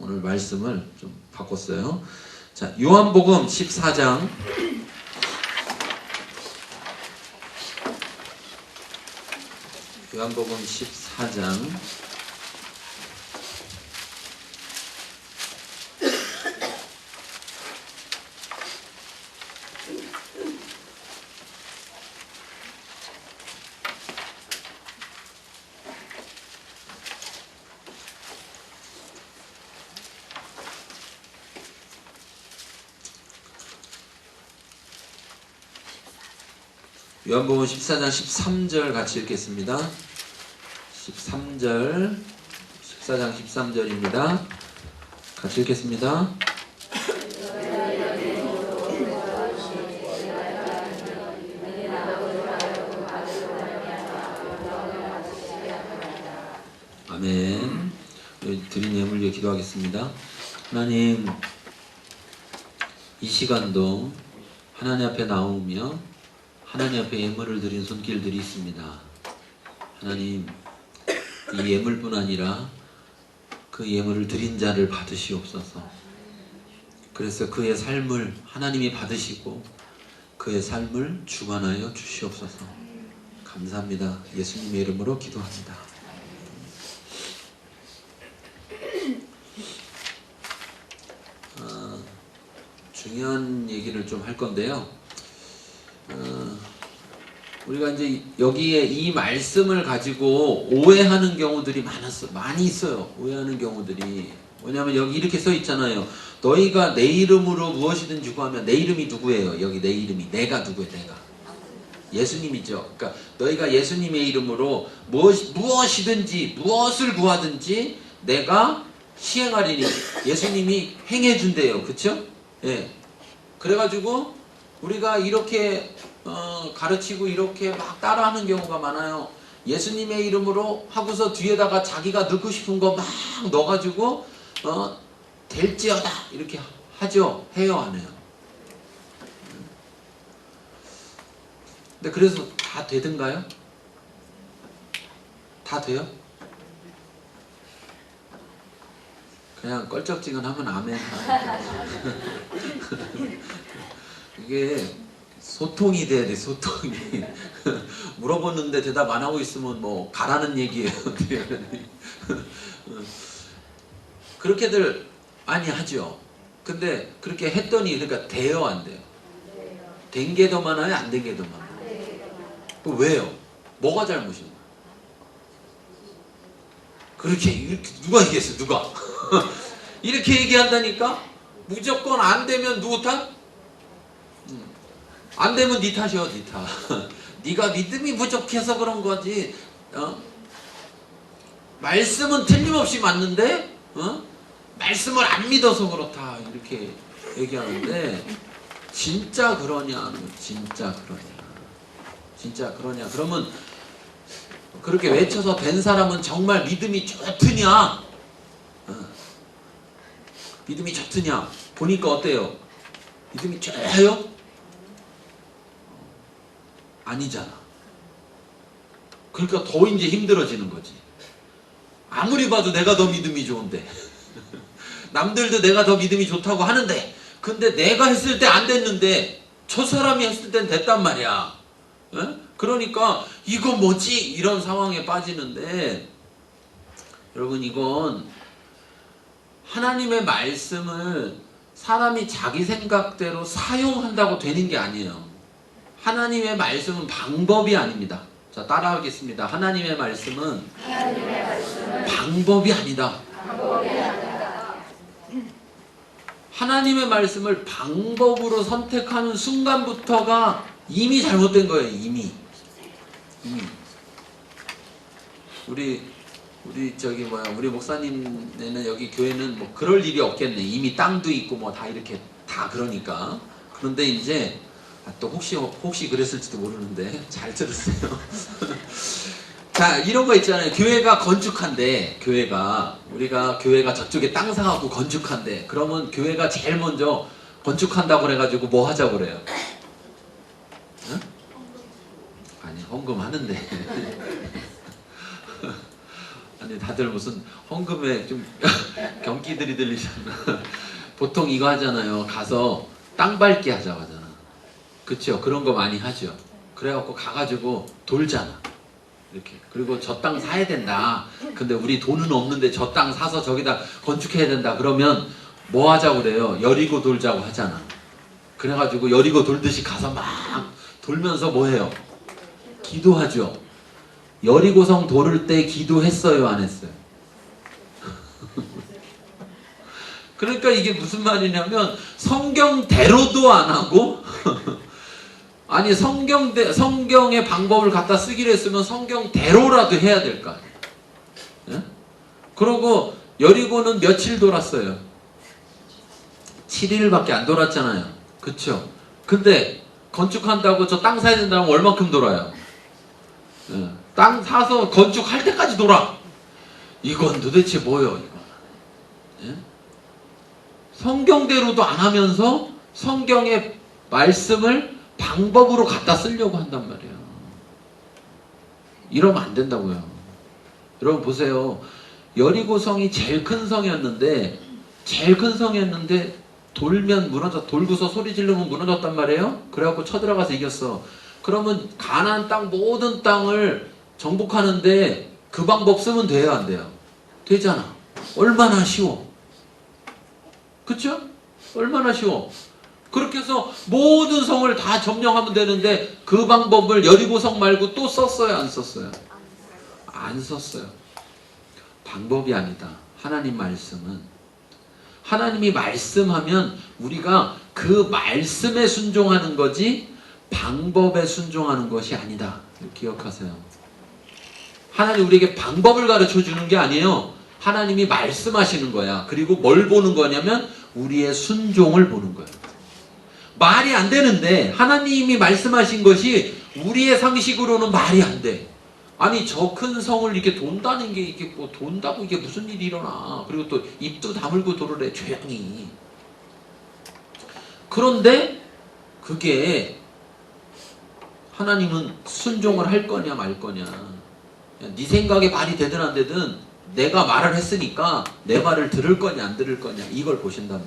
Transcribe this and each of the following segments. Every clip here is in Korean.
오늘 말씀을 좀 바꿨어요. 자, 요한복음 14장. 요한복음 14장. 요한복음 14장 13절 같이 읽겠습니다. 14장 13절입니다. 같이 읽겠습니다. 아멘. 드린 예물 위해 기도하겠습니다. 하나님, 이 시간도 하나님 앞에 나오며 하나님 앞에 예물을 드린 손길들이 있습니다. 하나님, 이 예물뿐 아니라 그 예물을 드린 자를 받으시옵소서. 그래서 그의 삶을 하나님이 받으시고 그의 삶을 주관하여 주시옵소서. 감사합니다. 예수님의 이름으로 기도합니다. 중요한 얘기를 좀 할 건데요. 우리가 이제 여기에 이 말씀을 가지고 오해하는 경우들이 많이 있어요. 오해하는 경우들이. 왜냐하면 여기 이렇게 써 있잖아요. 너희가 내 이름으로 무엇이든지 구하면, 내 이름이 누구예요? 여기 내 이름이. 내가 누구예요? 내가. 예수님이죠. 그러니까 너희가 예수님의 이름으로 무엇이든지 무엇을 구하든지 내가 시행하리니 예수님이 행해준대요. 그쵸? 예. 그래가지고 우리가 이렇게 가르치고 이렇게 막 따라하는 경우가 많아요. 예수님의 이름으로 하고서 뒤에다가 자기가 넣고 싶은 거 막 넣어가지고 될지어다 이렇게 하죠. 해요, 안 해요? 근데 그래서 다 되든가요? 다 돼요? 그냥 껄쩍지근하면 아멘. 이게 소통이 돼야 돼, 소통이. 물어보는데 대답 안 하고 있으면 뭐 가라는 얘기예요. 그렇게들 많이 하죠. 근데 그렇게 했더니 그러니까 돼요, 안 돼요? 된 게 더 많아요, 안 된 게 더 많아요? 왜요? 뭐가 잘못인 거야? 이렇게 누가 얘기했어? 누가? 이렇게 얘기한다니까? 무조건 안 되면 누구 탓? 안 되면 네 탓이요, 네 탓. 네가 믿음이 부족해서 그런 거지. 말씀은 틀림없이 맞는데 말씀을 안 믿어서 그렇다 이렇게 얘기하는데, 진짜 그러냐? 진짜 그러냐? 진짜 그러냐? 그러면 그렇게 외쳐서 된 사람은 정말 믿음이 좋더냐? 믿음이 좋더냐? 보니까 어때요? 믿음이 좋아요? 아니잖아. 그러니까 더 이제 힘들어지는 거지. 아무리 봐도 내가 더 믿음이 좋은데 남들도 내가 더 믿음이 좋다고 하는데, 근데 내가 했을 때 안 됐는데 저 사람이 했을 땐 됐단 말이야. 에? 그러니까 이거 뭐지? 이런 상황에 빠지는데, 여러분, 이건 하나님의 말씀을 사람이 자기 생각대로 사용한다고 되는 게 아니에요. 하나님의 말씀은 방법이 아닙니다. 자, 따라하겠습니다. 하나님의 말씀은 방법이 아니다. 하나님의 말씀을 방법으로 선택하는 순간부터가 이미 잘못된 거예요. 이미. 우리 목사님네는 여기 교회는 뭐 그럴 일이 없겠네. 이미 땅도 있고 뭐 다 이렇게 다 그러니까. 그런데 이제 또 혹시 그랬을지도 모르는데 잘 들으세요. 자, 이런 거 있잖아요. 교회가 건축한데, 우리가 교회가 저쪽에 땅 사갖고 건축한데, 그러면 교회가 제일 먼저 건축한다고 그래가지고 뭐 하자고 그래요? 응? 아니, 헌금하는데. 아니 다들 무슨 헌금에 좀 경기들이 들리잖아. 보통 이거 하잖아요. 가서 땅 밟기 하자고 하잖아. 그쵸? 그런 거 많이 하죠. 그래갖고 가가지고 돌잖아. 이렇게. 그리고 저 땅 사야 된다. 근데 우리 돈은 없는데 저 땅 사서 저기다 건축해야 된다. 그러면 뭐 하자고 그래요? 여리고 돌자고 하잖아. 그래가지고 여리고 돌듯이 가서 막 돌면서 뭐 해요? 기도하죠. 여리고성 돌을 때 기도했어요? 안 했어요? 그러니까 이게 무슨 말이냐면 성경대로도 안 하고 아니 성경의 방법을 갖다 쓰기로 했으면 성경대로라도 해야 될 거 아니에요. 예? 그러고 여리고는 며칠 돌았어요? 7일밖에 안 돌았잖아요. 그쵸? 근데 건축한다고 저 땅 사야 된다면 얼만큼 돌아요? 예. 땅 사서 건축할 때까지 돌아. 이건 도대체 뭐예요? 이거? 예? 성경대로도 안 하면서 성경의 말씀을 방법으로 갖다 쓰려고 한단 말이에요. 이러면 안 된다고요. 여러분 보세요. 여리고성이 제일 큰 성이었는데 돌면 돌고서 소리 지르면 무너졌단 말이에요. 그래갖고 쳐들어가서 이겼어. 그러면 가나안 땅 모든 땅을 정복하는데 그 방법 쓰면 돼요, 안 돼요? 되잖아. 얼마나 쉬워. 그쵸? 얼마나 쉬워. 그렇게 해서 모든 성을 다 점령하면 되는데 그 방법을 여리고성 말고 또 썼어요, 안 썼어요? 안 썼어요. 방법이 아니다. 하나님 말씀은. 하나님이 말씀하면 우리가 그 말씀에 순종하는 거지 방법에 순종하는 것이 아니다. 기억하세요. 하나님 우리에게 방법을 가르쳐 주는 게 아니에요. 하나님이 말씀하시는 거야. 그리고 뭘 보는 거냐면 우리의 순종을 보는 거예요. 말이 안 되는데 하나님이 말씀하신 것이 우리의 상식으로는 말이 안 돼. 아니 저 큰 성을 이렇게 돈다는 게 이게 뭐 돈다고 이게 무슨 일이 일어나. 그리고 또 입도 다물고 돌으래 조용히. 그런데 그게 하나님은 순종을 할 거냐 말 거냐. 네 생각에 말이 되든 안 되든 내가 말을 했으니까 내 말을 들을 거냐 안 들을 거냐 이걸 보신단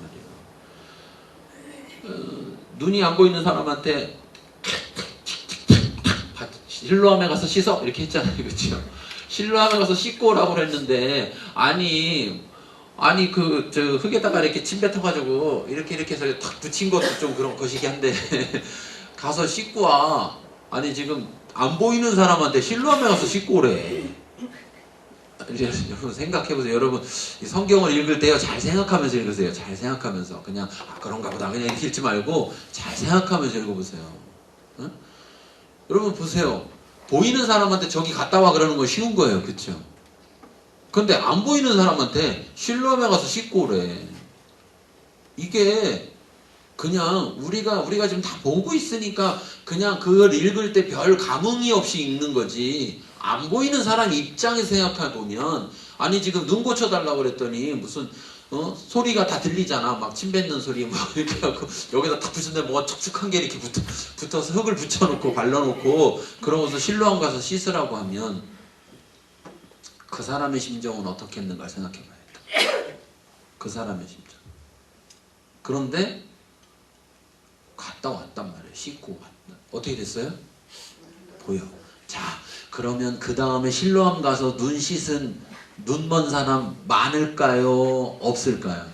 말이에요. 눈이 안 보이는 사람한테 실로암에 가서 씻어 이렇게 했잖아요. 그렇죠? 실로암에 가서 씻고 오라고 그랬는데 아니 그 저 흙에다가 이렇게 침 뱉어가지고 이렇게 해서 탁 붙인 것도 좀 그런 거시기 한데 가서 씻고 와. 아니 지금 안 보이는 사람한테 실로암에 가서 씻고 오래. 여러분 생각해보세요. 여러분 이 성경을 읽을 때요 잘 생각하면서 읽으세요. 잘 생각하면서 그냥 그런가 보다 그냥 이렇게 읽지 말고 잘 생각하면서 읽어보세요. 응? 여러분 보세요. 보이는 사람한테 저기 갔다 와 그러는 거 쉬운 거예요. 그쵸? 근데 안 보이는 사람한테 실로암에 가서 씻고 오래. 이게 그냥 우리가 지금 다 보고 있으니까 그냥 그걸 읽을 때 별 감흥이 없이 읽는 거지. 안 보이는 사람 입장에서 생각해보면 아니 지금 눈 고쳐달라고 그랬더니 무슨 소리가 다 들리잖아. 막 침 뱉는 소리 뭐 이렇게 하고 여기다 탁 붙였는데 뭐가 촉촉한 게 이렇게 붙어서 흙을 붙여놓고 발라놓고 그러고서 실로암 가서 씻으라고 하면 그 사람의 심정은 어떻겠는가 생각해봐야겠다. 그 사람의 심정. 그런데 갔다 왔단 말이에요. 씻고 왔다. 어떻게 됐어요? 보여. 자 그러면 그 다음에 실로암 가서 눈 씻은 눈먼 사람 많을까요? 없을까요?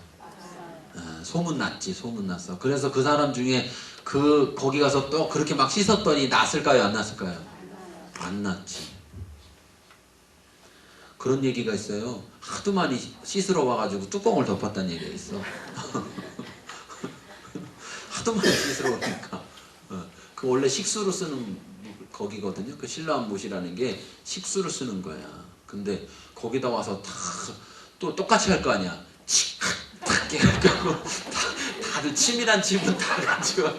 소문났지. 소문났어. 그래서 그 사람 중에 거기 가서 또 그렇게 막 씻었더니 났을까요? 안 났을까요? 안 났지. 그런 얘기가 있어요. 하도 많이 씻으러 와가지고 뚜껑을 덮었다는 얘기가 있어. 하도 많이 씻으러 오니까. 그 원래 식수로 쓰는 거기거든요. 그 실로암 못이라는 게 식수로 쓰는 거야. 근데 거기다 와서 또 똑같이 할 거 아니야. 탁 깨갖고 다들 침이란 침은 다 가지고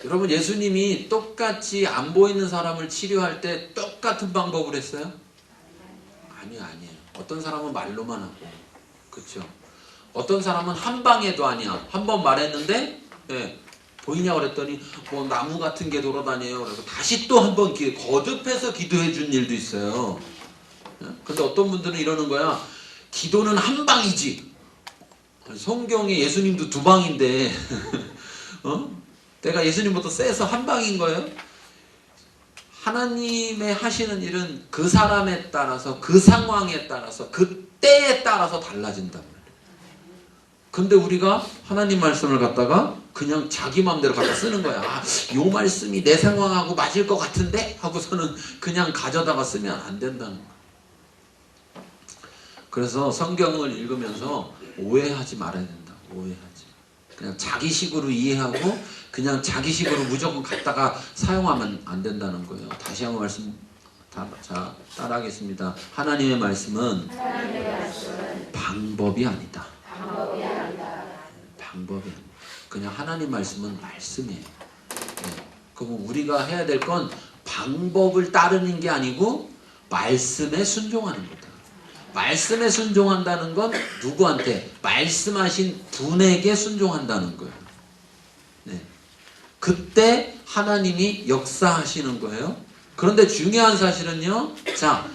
여러분 예수님이 똑같이 안 보이는 사람을 치료할 때 똑같은 방법을 했어요? 아니에요. 어떤 사람은 말로만 하고 그렇죠? 어떤 사람은 한 방에도 아니야. 한 번 말했는데 네, 보이냐고 그랬더니 뭐 나무 같은 게 돌아다녀요. 그래서 다시 또 한 번 거듭해서 기도해 준 일도 있어요. 근데 어떤 분들은 이러는 거야. 기도는 한 방이지. 성경에 예수님도 두 방인데 내가 예수님보다 세서 한 방인 거예요? 하나님의 하시는 일은 그 사람에 따라서, 그 상황에 따라서, 그 때에 따라서 달라진단 말이에요. 근데 우리가 하나님 말씀을 갖다가 그냥 자기 마음대로 갖다 쓰는 거야. 아, 요 말씀이 내 상황하고 맞을 것 같은데? 하고서는 그냥 가져다가 쓰면 안 된다는 거야. 그래서 성경을 읽으면서 오해하지 말아야 된다. 오해하지. 그냥 자기식으로 이해하고 그냥 자기식으로 무조건 갖다가 사용하면 안 된다는 거예요. 다시 한번 말씀 자, 따라하겠습니다. 하나님의 말씀은 방법이 아니다. 방법이 아니다. 그냥 하나님 말씀은 말씀이에요. 네. 그럼 우리가 해야 될 건 방법을 따르는 게 아니고 말씀에 순종하는 거다. 말씀에 순종한다는 건 누구한테? 말씀하신 분에게 순종한다는 거예요. 네. 그때 하나님이 역사하시는 거예요. 그런데 중요한 사실은요. 자,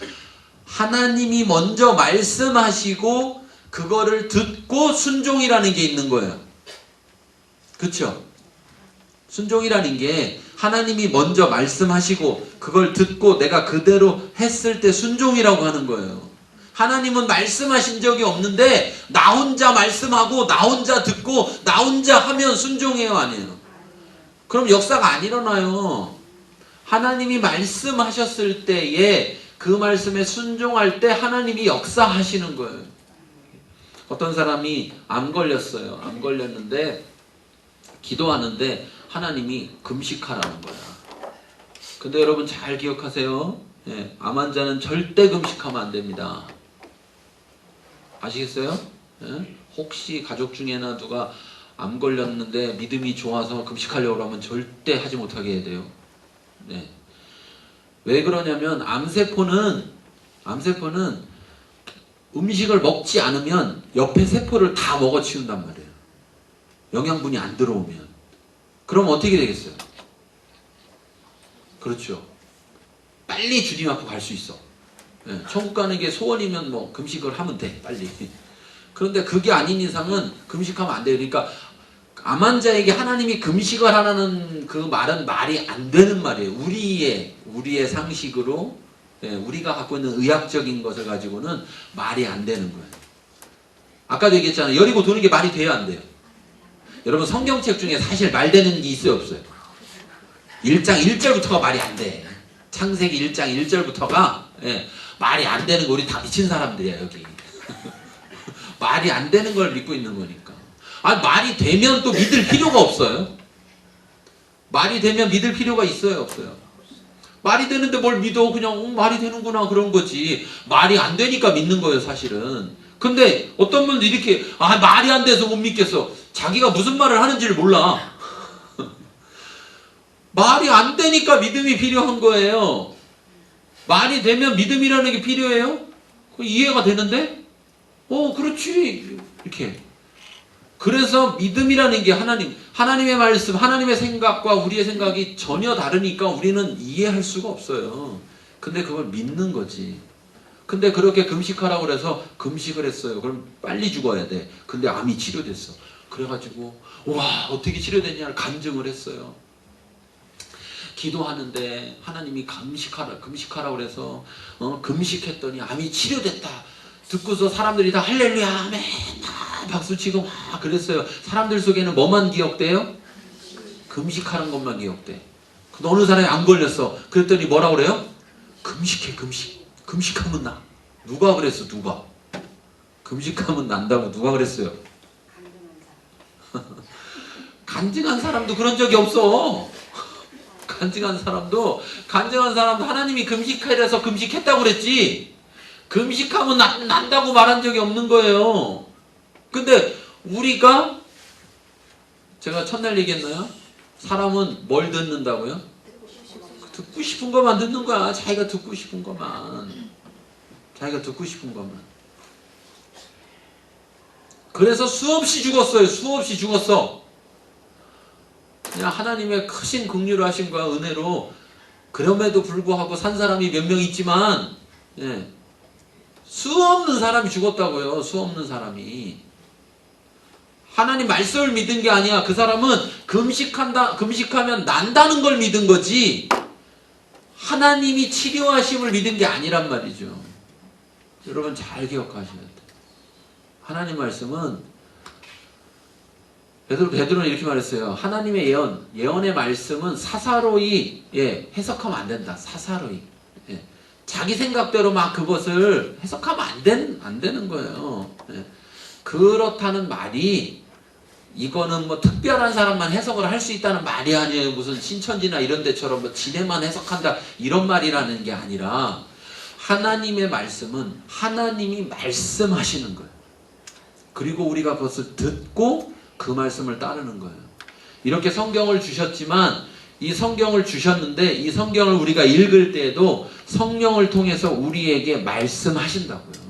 하나님이 먼저 말씀하시고 그거를 듣고 순종이라는 게 있는 거예요. 그렇죠? 순종이라는 게 하나님이 먼저 말씀하시고 그걸 듣고 내가 그대로 했을 때 순종이라고 하는 거예요. 하나님은 말씀하신 적이 없는데 나 혼자 말씀하고 나 혼자 듣고 나 혼자 하면 순종해요, 아니에요? 그럼 역사가 안 일어나요. 하나님이 말씀하셨을 때에 그 말씀에 순종할 때 하나님이 역사하시는 거예요. 어떤 사람이 암 걸렸어요. 암 걸렸는데 기도하는데 하나님이 금식하라는 거야. 근데 여러분 잘 기억하세요. 예, 암 환자는 절대 금식하면 안 됩니다. 아시겠어요? 예? 혹시 가족 중에나 누가 암 걸렸는데 믿음이 좋아서 금식하려고 하면 절대 하지 못하게 해야 돼요. 네. 왜 그러냐면 암세포는 음식을 먹지 않으면 옆에 세포를 다 먹어치운단 말이에요. 영양분이 안 들어오면. 그럼 어떻게 되겠어요? 그렇죠. 빨리 주님 앞으로 갈 수 있어. 네. 천국 가는 게 소원이면 뭐 금식을 하면 돼. 빨리. 그런데 그게 아닌 이상은 금식하면 안 돼요. 그러니까 암 환자에게 하나님이 금식을 하라는 그 말은 말이 안 되는 말이에요. 우리의 상식으로, 예, 우리가 갖고 있는 의학적인 것을 가지고는 말이 안 되는 거예요. 아까도 얘기했잖아요. 여리고 도는 게 말이 돼요, 안 돼요? 여러분 성경책 중에 사실 말 되는 게 있어요, 없어요? 1장 1절부터가 말이 안 돼. 창세기 1장 1절부터가 예, 말이 안 되는 거. 우리 다 미친 사람들이야, 여기. 말이 안 되는 걸 믿고 있는 거니까. 아, 말이 되면 또 믿을 필요가 없어요. 말이 되면 믿을 필요가 있어요, 없어요? 말이 되는데 뭘 믿어? 그냥 말이 되는구나 그런 거지. 말이 안 되니까 믿는 거예요, 사실은. 근데 어떤 분들 이렇게 말이 안 돼서 못 믿겠어. 자기가 무슨 말을 하는지를 몰라. 말이 안 되니까 믿음이 필요한 거예요. 말이 되면 믿음이라는 게 필요해요? 이해가 되는데? 그렇지. 이렇게. 그래서 믿음이라는 게 하나님의 말씀, 하나님의 생각과 우리의 생각이 전혀 다르니까 우리는 이해할 수가 없어요. 근데 그걸 믿는 거지. 근데 그렇게 금식하라고 그래서 금식을 했어요. 그럼 빨리 죽어야 돼. 근데 암이 치료됐어. 그래가지고 와, 어떻게 치료됐냐 간증을 했어요. 기도하는데 하나님이 금식하라고 그래서 금식했더니 암이 치료됐다. 듣고서 사람들이 다 할렐루야 아멘 박수치고 막 그랬어요. 사람들 속에는 뭐만 기억돼요? 금식하는 것만 기억돼. 근데 어느 사람이 안 걸렸어. 그랬더니 뭐라고 그래요? 금식해. 금식하면 나. 누가 그랬어? 누가? 금식하면 난다고 누가 그랬어요? 간증한 사람도 그런 적이 없어. 간증한 사람도 하나님이 금식하래서 금식했다고 그랬지 금식하면 난다고 말한 적이 없는 거예요. 근데 우리가 제가 첫날 얘기했나요? 사람은 뭘 듣는다고요? 듣고 싶은 것만 듣는 거야. 자기가 듣고 싶은 것만. 그래서 수없이 죽었어요. 수없이 죽었어. 그냥 하나님의 크신 긍휼하심과 은혜로 그럼에도 불구하고 산 사람이 몇 명 있지만 예, 수 없는 사람이 죽었다고요. 수 없는 사람이. 하나님 말씀을 믿은 게 아니야. 그 사람은 금식하면 난다는 걸 믿은 거지 하나님이 치료하심을 믿은 게 아니란 말이죠. 여러분 잘 기억하셔야 돼요. 하나님 말씀은 베드로는 이렇게 말했어요. 하나님의 예언의 말씀은 사사로이 해석하면 안 된다. 사사로이. 자기 생각대로 막 그것을 해석하면 안 되는 거예요. 그렇다는 말이 이거는 뭐 특별한 사람만 해석을 할 수 있다는 말이 아니에요. 무슨 신천지나 이런 데처럼 뭐 지네만 해석한다 이런 말이라는 게 아니라 하나님의 말씀은 하나님이 말씀하시는 거예요. 그리고 우리가 그것을 듣고 그 말씀을 따르는 거예요. 이렇게 성경을 주셨지만 이 성경을 주셨는데 이 성경을 우리가 읽을 때에도 성령을 통해서 우리에게 말씀하신다고요.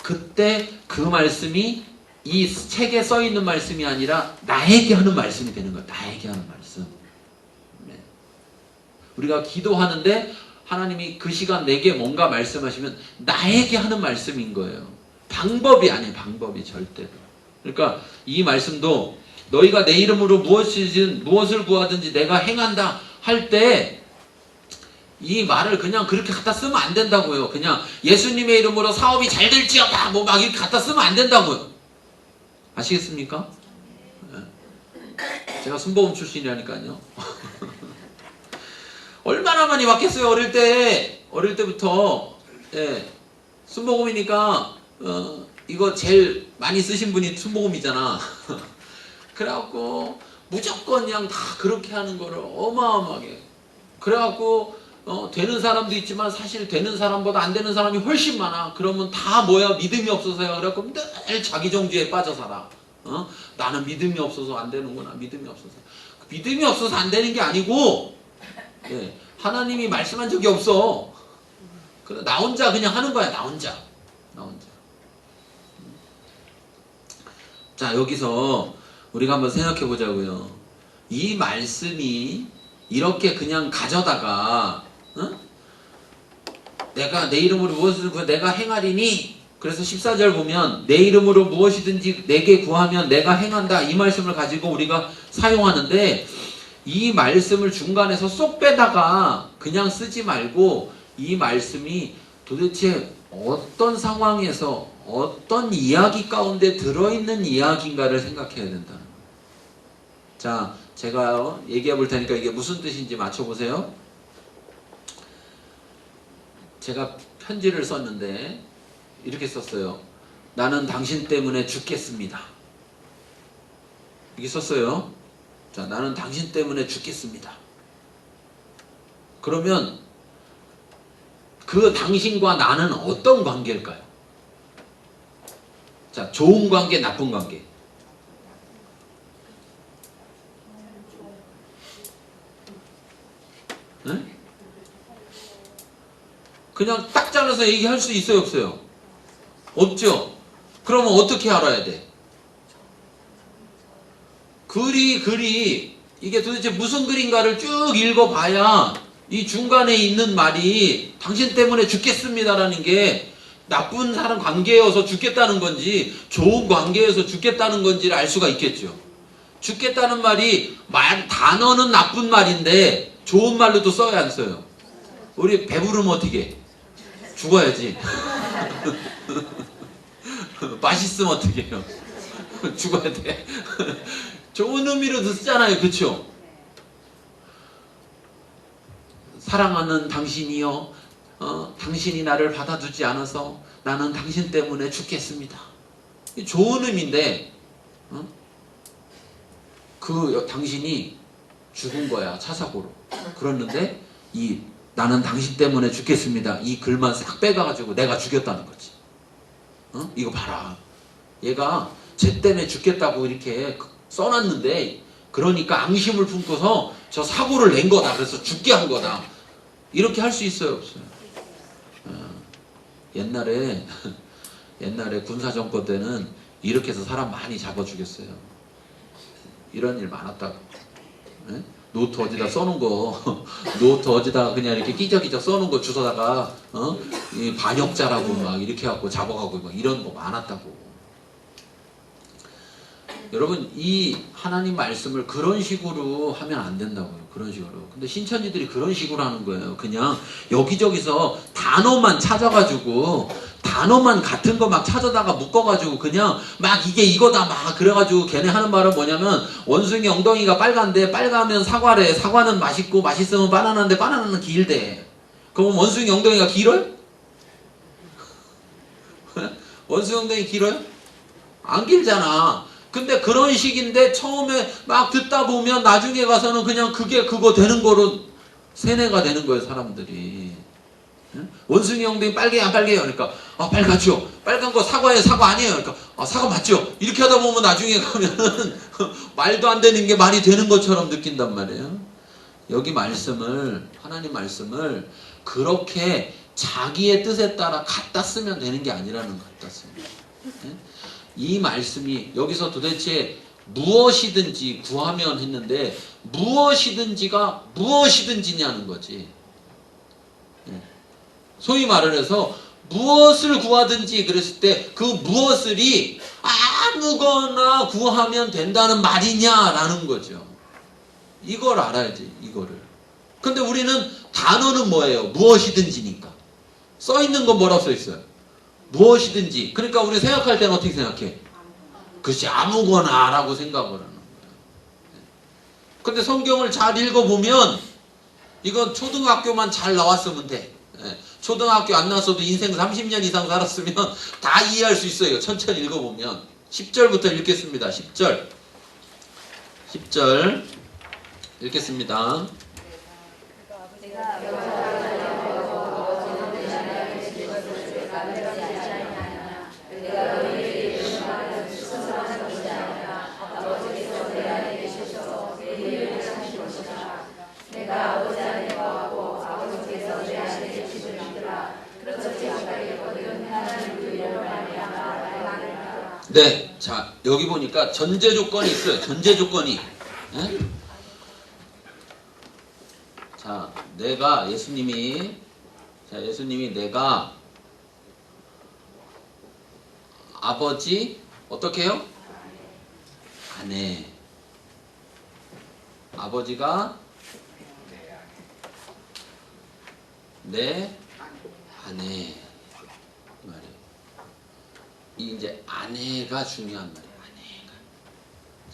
그때 그 말씀이 이 책에 써 있는 말씀이 아니라 나에게 하는 말씀이 되는 거예요. 나에게 하는 말씀. 네. 우리가 기도하는데 하나님이 그 시간 내게 뭔가 말씀하시면 나에게 하는 말씀인 거예요. 방법이 아니에요. 방법이 절대로. 그러니까 이 말씀도 너희가 내 이름으로 무엇을 구하든지 내가 행한다 할 때 이 말을 그냥 그렇게 갖다 쓰면 안 된다고요. 그냥 예수님의 이름으로 사업이 잘 될지어다 뭐 막 이렇게 갖다 쓰면 안 된다고요. 아시겠습니까? 제가 순복음 출신이라니까요. 얼마나 많이 왔겠어요. 어릴 때부터 순복음이니까 이거 제일 많이 쓰신 분이 순복음이잖아. 그래갖고 무조건 그냥 다 그렇게 하는 거를 어마어마하게. 그래갖고 되는 사람도 있지만 사실 되는 사람보다 안 되는 사람이 훨씬 많아. 그러면 다 뭐야? 믿음이 없어서야. 그래갖고 늘 자기정죄에 빠져 살아. 나는 믿음이 없어서 안 되는구나. 믿음이 없어서. 믿음이 없어서 안 되는 게 아니고 하나님이 말씀한 적이 없어. 나 혼자 그냥 하는 거야. 나 혼자. 자, 여기서 우리가 한번 생각해 보자고요. 이 말씀이 이렇게 그냥 가져다가 내가 내 이름으로 무엇을 구해 내가 행하리니 그래서 14절 보면 내 이름으로 무엇이든지 내게 구하면 내가 행한다 이 말씀을 가지고 우리가 사용하는데 이 말씀을 중간에서 쏙 빼다가 그냥 쓰지 말고 이 말씀이 도대체 어떤 상황에서 어떤 이야기 가운데 들어있는 이야기인가를 생각해야 된다는 거예요. 자, 제가 얘기해 볼 테니까 이게 무슨 뜻인지 맞춰보세요. 제가 편지를 썼는데 이렇게 썼어요. 나는 당신 때문에 죽겠습니다. 이렇게 썼어요. 자, 나는 당신 때문에 죽겠습니다. 그러면 그 당신과 나는 어떤 관계일까요? 자, 좋은 관계, 나쁜 관계. 응? 그냥 딱 잘라서 얘기할 수 있어요, 없어요? 없죠? 그러면 어떻게 알아야 돼? 글이 이게 도대체 무슨 글인가를 쭉 읽어봐야 이 중간에 있는 말이 당신 때문에 죽겠습니다라는 게 나쁜 사람 관계여서 죽겠다는 건지 좋은 관계여서 죽겠다는 건지를 알 수가 있겠죠. 죽겠다는 말이 단어는 나쁜 말인데 좋은 말로도 써야 안 써요? 우리 배부르면 어떻게? 죽어야지. 맛있으면 어떻게 해요? 죽어야 돼. 좋은 의미로도 쓰잖아요. 그쵸? 사랑하는 당신이여, 당신이 나를 받아주지 않아서 나는 당신 때문에 죽겠습니다. 좋은 의미인데, 그 당신이 죽은 거야, 차 사고로. 그랬는데, 나는 당신 때문에 죽겠습니다. 이 글만 싹 빼가지고 내가 죽였다는 거지. 이거 봐라. 얘가 쟤 때문에 죽겠다고 이렇게 써놨는데, 그러니까 앙심을 품고서 저 사고를 낸 거다. 그래서 죽게 한 거다. 이렇게 할 수 있어요, 없어요? 옛날에 군사정권 때는 이렇게 해서 사람 많이 잡아 죽였어요. 이런 일 많았다고. 예? 노트 어디다 써놓은 거, 노트 어디다 그냥 이렇게 끼적끼적 써놓은 거 주워다가, 이 반역자라고 막 이렇게 하고 잡아가고 막 이런 거 많았다고. 여러분, 이 하나님 말씀을 그런 식으로 하면 안 된다고요. 그런 식으로. 근데 신천지들이 그런 식으로 하는 거예요. 그냥 여기저기서 단어만 찾아가지고, 단어만 같은 거 막 찾아다가 묶어가지고 그냥 막 이게 이거다 막 그래가지고 걔네 하는 말은 뭐냐면 원숭이 엉덩이가 빨간데 빨가면 사과래. 사과는 맛있고 맛있으면 바나나인데 바나나는 길대. 그럼 원숭이 엉덩이가 길어요? 원숭이 엉덩이 길어요? 안 길잖아. 근데 그런 식인데 처음에 막 듣다 보면 나중에 가서는 그냥 그게 그거 되는 거로 세뇌가 되는 거예요, 사람들이. 응? 원숭이 엉덩이 빨개요, 안 빨개요? 그러니까 아, 빨갛죠. 빨간 거 사과예요, 사과 아니에요? 그러니까 아, 사과 맞죠. 이렇게 하다 보면 나중에 가면은 말도 안 되는 게 말이 되는 것처럼 느낀단 말이에요. 여기 말씀을, 하나님 말씀을 그렇게 자기의 뜻에 따라 갖다 쓰면 되는 게 아니라는 것 같습니다. 응? 이 말씀이 여기서 도대체 무엇이든지 구하면 했는데 무엇이든지가 무엇이든지냐는 거지. 소위 말을 해서 무엇을 구하든지 그랬을 때 그 무엇을이 아무거나 구하면 된다는 말이냐라는 거죠. 이걸 알아야지, 이거를. 근데 우리는 단어는 뭐예요? 무엇이든지니까. 써 있는 건 뭐라고 써 있어요? 무엇이든지. 그러니까 우리 생각할 때는 어떻게 생각해? 그것이 아무거나 라고 생각을 하는 거예요. 근데 성경을 잘 읽어보면 이건 초등학교만 잘 나왔으면 돼. 초등학교 안 나왔어도 인생 30년 이상 살았으면 다 이해할 수 있어요. 천천히 읽어보면. 10절부터 읽겠습니다. 10절. 10절 읽겠습니다. 네, 자 여기 보니까 전제 조건이 있어요. 전제 조건이. 네? 자, 내가 예수님이 내가 아버지 어떻게 해요? 아내. 아버지가 내 아내. 이 말이에요. 이 이제 아내가 중요한 말이에요. 아내가.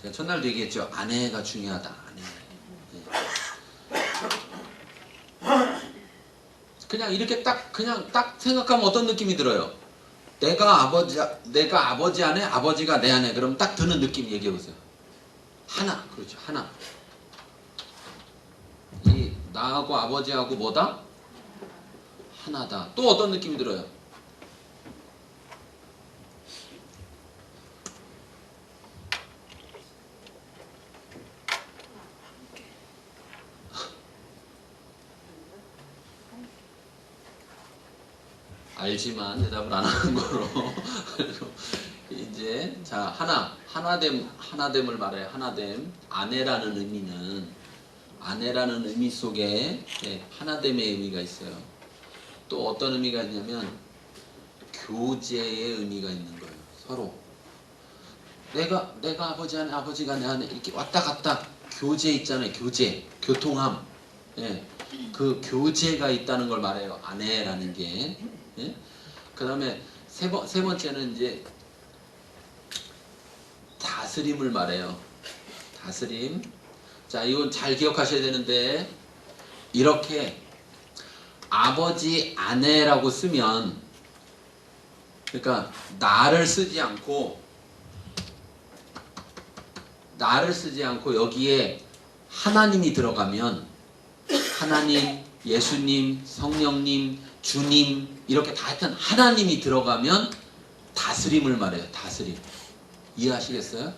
제가 첫날도 얘기했죠. 아내가 중요하다. 아내. 네. 그냥 이렇게 그냥 딱 생각하면 어떤 느낌이 들어요? 내가 아버지 안에, 아버지가 내 안에. 그럼 딱 드는 느낌 얘기해 보세요. 하나. 그렇죠. 하나. 이 나하고 아버지하고 뭐다? 하나다. 또 어떤 느낌이 들어요? 알지만 대답을 안 하는 거로. 이제 자 하나됨을 말해요. 하나됨. 아내라는 의미 속에 하나됨의 의미가 있어요. 또 어떤 의미가 있냐면 교제의 의미가 있는 거예요. 서로 내가 아버지 안에, 아버지가 내 안에 이렇게 왔다 갔다 교제 있잖아요. 교제, 교통함. 그 교제가 있다는 걸 말해요. 아내라는 게. 그 다음에 세 번째는 이제 다스림을 말해요. 다스림. 자, 이건 잘 기억하셔야 되는데 이렇게 아버지 아내라고 쓰면, 그러니까 나를 쓰지 않고 여기에 하나님이 들어가면, 하나님, 예수님, 성령님, 주님, 이렇게 다 하여튼 하나님이 들어가면 다스림을 말해요. 다스림. 이해하시겠어요?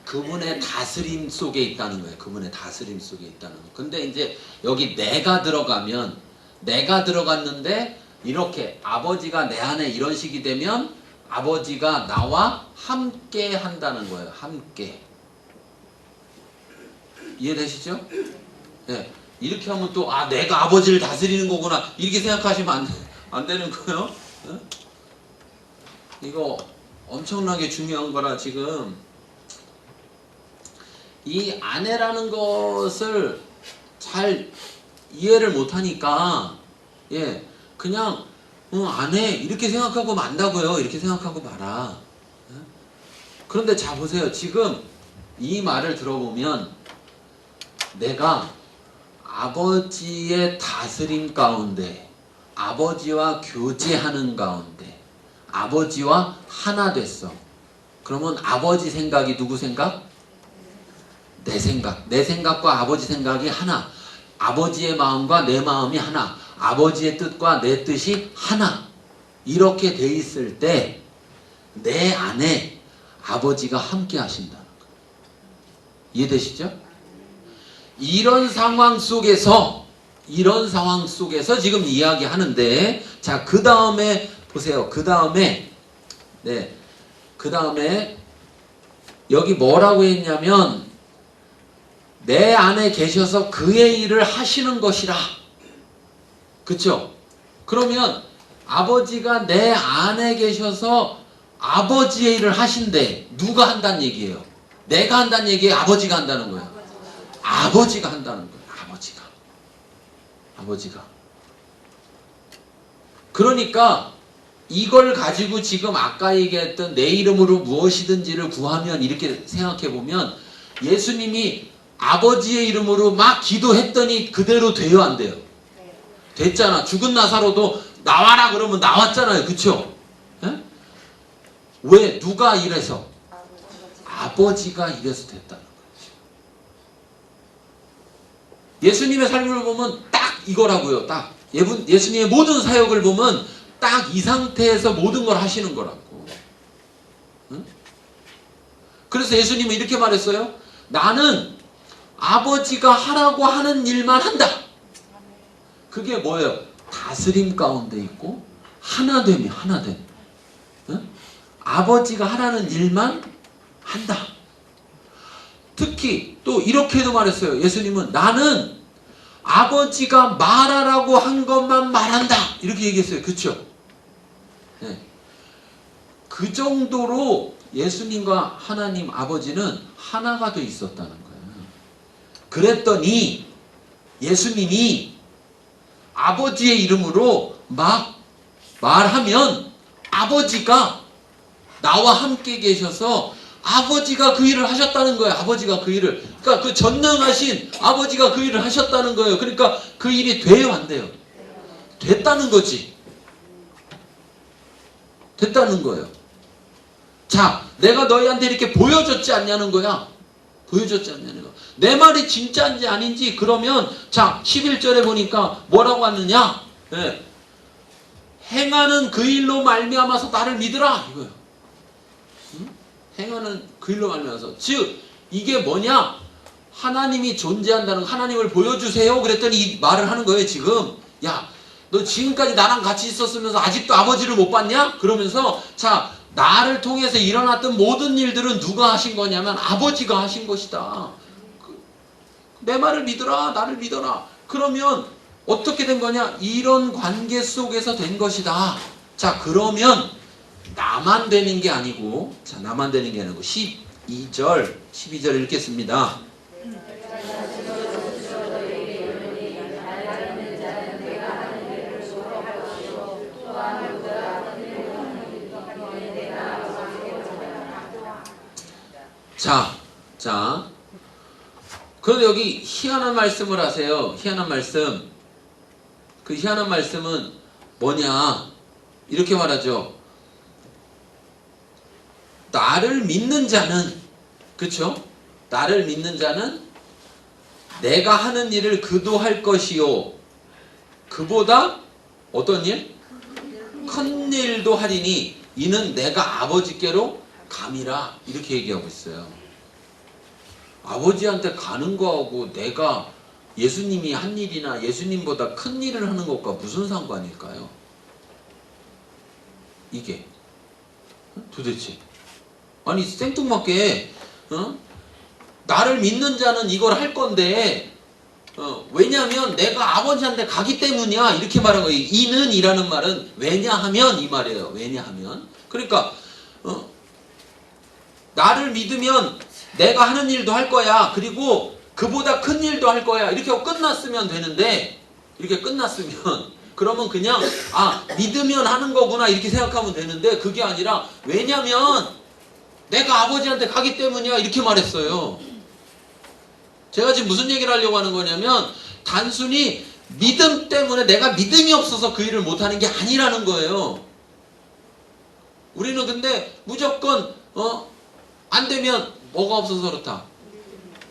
그분의 다스림 속에 있다는 거예요. 그분의 다스림 속에 있다는 거. 근데 이제 여기 내가 들어갔는데 이렇게 아버지가 내 안에 이런 식이 되면 아버지가 나와 함께 한다는 거예요. 함께. 이해되시죠? 네. 이렇게 하면 또 내가 아버지를 다스리는 거구나 이렇게 생각하시면 안 되는 거예요. 네? 이거 엄청나게 중요한 거라 지금 이 아내라는 것을 잘 이해를 못하니까 그냥 아내 이렇게 생각하고 만다고요. 이렇게 생각하고 말아. 그런데 자 보세요. 지금 이 말을 들어보면 내가 아버지의 다스림 가운데 아버지와 교제하는 가운데 아버지와 하나 됐어. 그러면 아버지 생각이 누구 생각? 내 생각. 내 생각과 아버지 생각이 하나. 아버지의 마음과 내 마음이 하나. 아버지의 뜻과 내 뜻이 하나. 이렇게 돼 있을 때 내 안에 아버지가 함께 하신다는 거예요. 이해되시죠? 이런 상황 속에서 지금 이야기하는데 자, 그 다음에 보세요. 그 다음에 여기 뭐라고 했냐면 내 안에 계셔서 그의 일을 하시는 것이라. 그쵸? 그러면 아버지가 내 안에 계셔서 아버지의 일을 하신대. 누가 한다는 얘기예요? 내가 한다는 얘기예요? 아버지가 한다는 거예요? 아버지가 한다는 거예요. 아버지가. 그러니까 이걸 가지고 지금 아까 얘기했던 내 이름으로 무엇이든지를 구하면 이렇게 생각해 보면 예수님이 아버지의 이름으로 막 기도했더니 그대로 돼요, 안 돼요? 됐잖아. 죽은 나사로도 나와라 그러면 나왔잖아요. 그쵸? 에? 왜? 누가 이래서? 아버지가 이래서 됐다는 거죠. 예수님의 삶을 보면 딱 이거라고요. 딱 예수님의 모든 사역을 보면 딱 이 상태에서 모든 걸 하시는 거라고. 응? 그래서 예수님은 이렇게 말했어요. 나는 아버지가 하라고 하는 일만 한다. 그게 뭐예요? 다스림 가운데 있고 하나됨이 하나됨. 응? 아버지가 하라는 일만 한다. 특히 또 이렇게도 말했어요. 예수님은 나는 아버지가 말하라고 한 것만 말한다. 이렇게 얘기했어요. 그렇죠? 네. 그 정도로 예수님과 하나님 아버지는 하나가 돼 있었다는 거예요. 그랬더니 예수님이 아버지의 이름으로 막 말하면 아버지가 나와 함께 계셔서 아버지가 그 일을 하셨다는 거예요. 아버지가 그 일을. 그러니까 그 전능하신 아버지가 그 일을 하셨다는 거예요. 그러니까 그 일이 돼요, 안 돼요? 됐다는 거지. 됐다는 거예요. 자, 내가 너희한테 이렇게 보여줬지 않냐는 거야. 보여줬지 않냐는 거야. 내 말이 진짜인지 아닌지 그러면 자, 11절에 보니까 뭐라고 하느냐? 행하는 그 일로 말미암아서 나를 믿으라 이거예요. 응? 행하는 그 일로 말미암아서. 즉 이게 뭐냐? 하나님이 존재한다는 하나님을 보여주세요. 그랬더니 이 말을 하는 거예요. 지금 야, 너 지금까지 나랑 같이 있었으면서 아직도 아버지를 못 봤냐? 그러면서 자, 나를 통해서 일어났던 모든 일들은 누가 하신 거냐면 아버지가 하신 것이다. 내 말을 믿어라. 나를 믿어라. 그러면 어떻게 된 거냐? 이런 관계 속에서 된 것이다. 자, 그러면 나만 되는 게 아니고, 자, 나만 되는 게 아니고 12절 읽겠습니다. 자, 그런데 여기 희한한 말씀을 하세요. 희한한 말씀. 그 희한한 말씀은 뭐냐? 이렇게 말하죠. 나를 믿는 자는, 그쵸? 나를 믿는 자는 내가 하는 일을 그도 할 것이요. 그보다 어떤 일? 큰 일도 하리니 이는 내가 아버지께로 감이라. 이렇게 얘기하고 있어요. 아버지한테 가는 거하고 내가 예수님이 한 일이나 예수님보다 큰 일을 하는 것과 무슨 상관일까요? 이게 도대체 아니 생뚱맞게 나를 믿는 자는 이걸 할 건데 왜냐하면 내가 아버지한테 가기 때문이야 이렇게 말한 거예요. 이는 이라는 말은 왜냐하면 이 말이에요. 왜냐하면 그러니까 나를 믿으면 내가 하는 일도 할 거야. 그리고 그보다 큰 일도 할 거야. 이렇게 하고 끝났으면 되는데 이렇게 끝났으면 그러면 그냥 믿으면 하는 거구나 이렇게 생각하면 되는데 그게 아니라 왜냐면 내가 아버지한테 가기 때문이야 이렇게 말했어요. 제가 지금 무슨 얘기를 하려고 하는 거냐면 단순히 믿음 때문에 내가 믿음이 없어서 그 일을 못하는 게 아니라는 거예요. 우리는 근데 무조건 안 되면 뭐가 없어서 그렇다.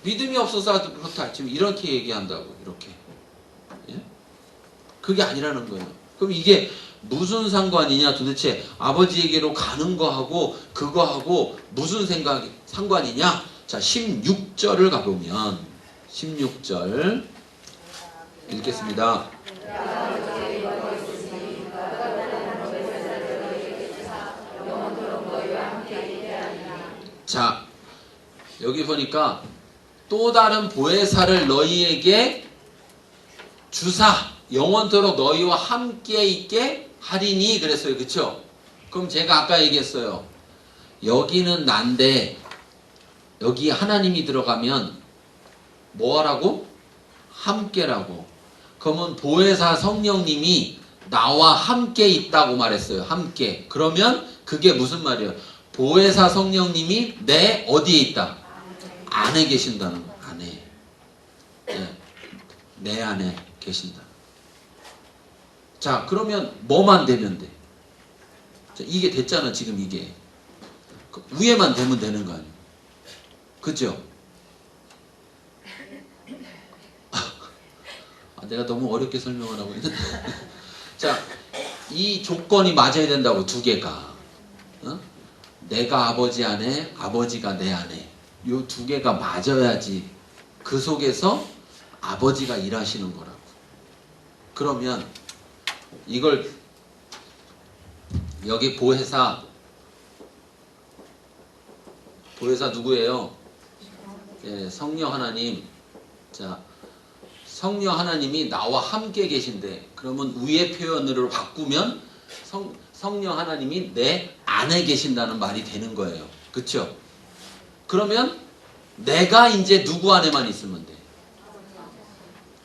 믿음이 없어서 그렇다. 지금 이렇게 얘기한다고 이렇게. 예? 그게 아니라는 거예요. 그럼 이게 무슨 상관이냐 도대체 아버지에게로 가는 거하고 그거하고 무슨 상관이냐. 자 16절을 가보면 16절 읽겠습니다. 자 여기 보니까 또 다른 보혜사를 너희에게 주사 영원토록 너희와 함께 있게 하리니 그랬어요. 그쵸? 그럼 제가 아까 얘기했어요. 여기는 난데 여기 하나님이 들어가면 뭐하라고? 함께라고. 그러면 보혜사 성령님이 나와 함께 있다고 말했어요. 함께. 그러면 그게 무슨 말이에요? 보혜사 성령님이 내 어디에 있다? 안에 계신다는 거예요. 안에. 네. 내 안에 계신다. 자 그러면 뭐만 되면 돼? 자, 이게 됐잖아 지금 이게. 위에만 되면 되는 거 아니에요? 그죠? 내가 너무 어렵게 설명을 하고 있는데 자, 이 조건이 맞아야 된다고 두 개가 내가 아버지 안에 아버지가 내 안에 이 두 개가 맞아야지 그 속에서 아버지가 일하시는 거라고. 그러면 이걸 여기 보혜사 누구예요? 예, 성령 하나님. 자 성령 하나님이 나와 함께 계신데 그러면 위의 표현으로 바꾸면 성령 하나님이 내 안에 계신다는 말이 되는 거예요. 그쵸? 그러면 내가 이제 누구 안에만 있으면 돼?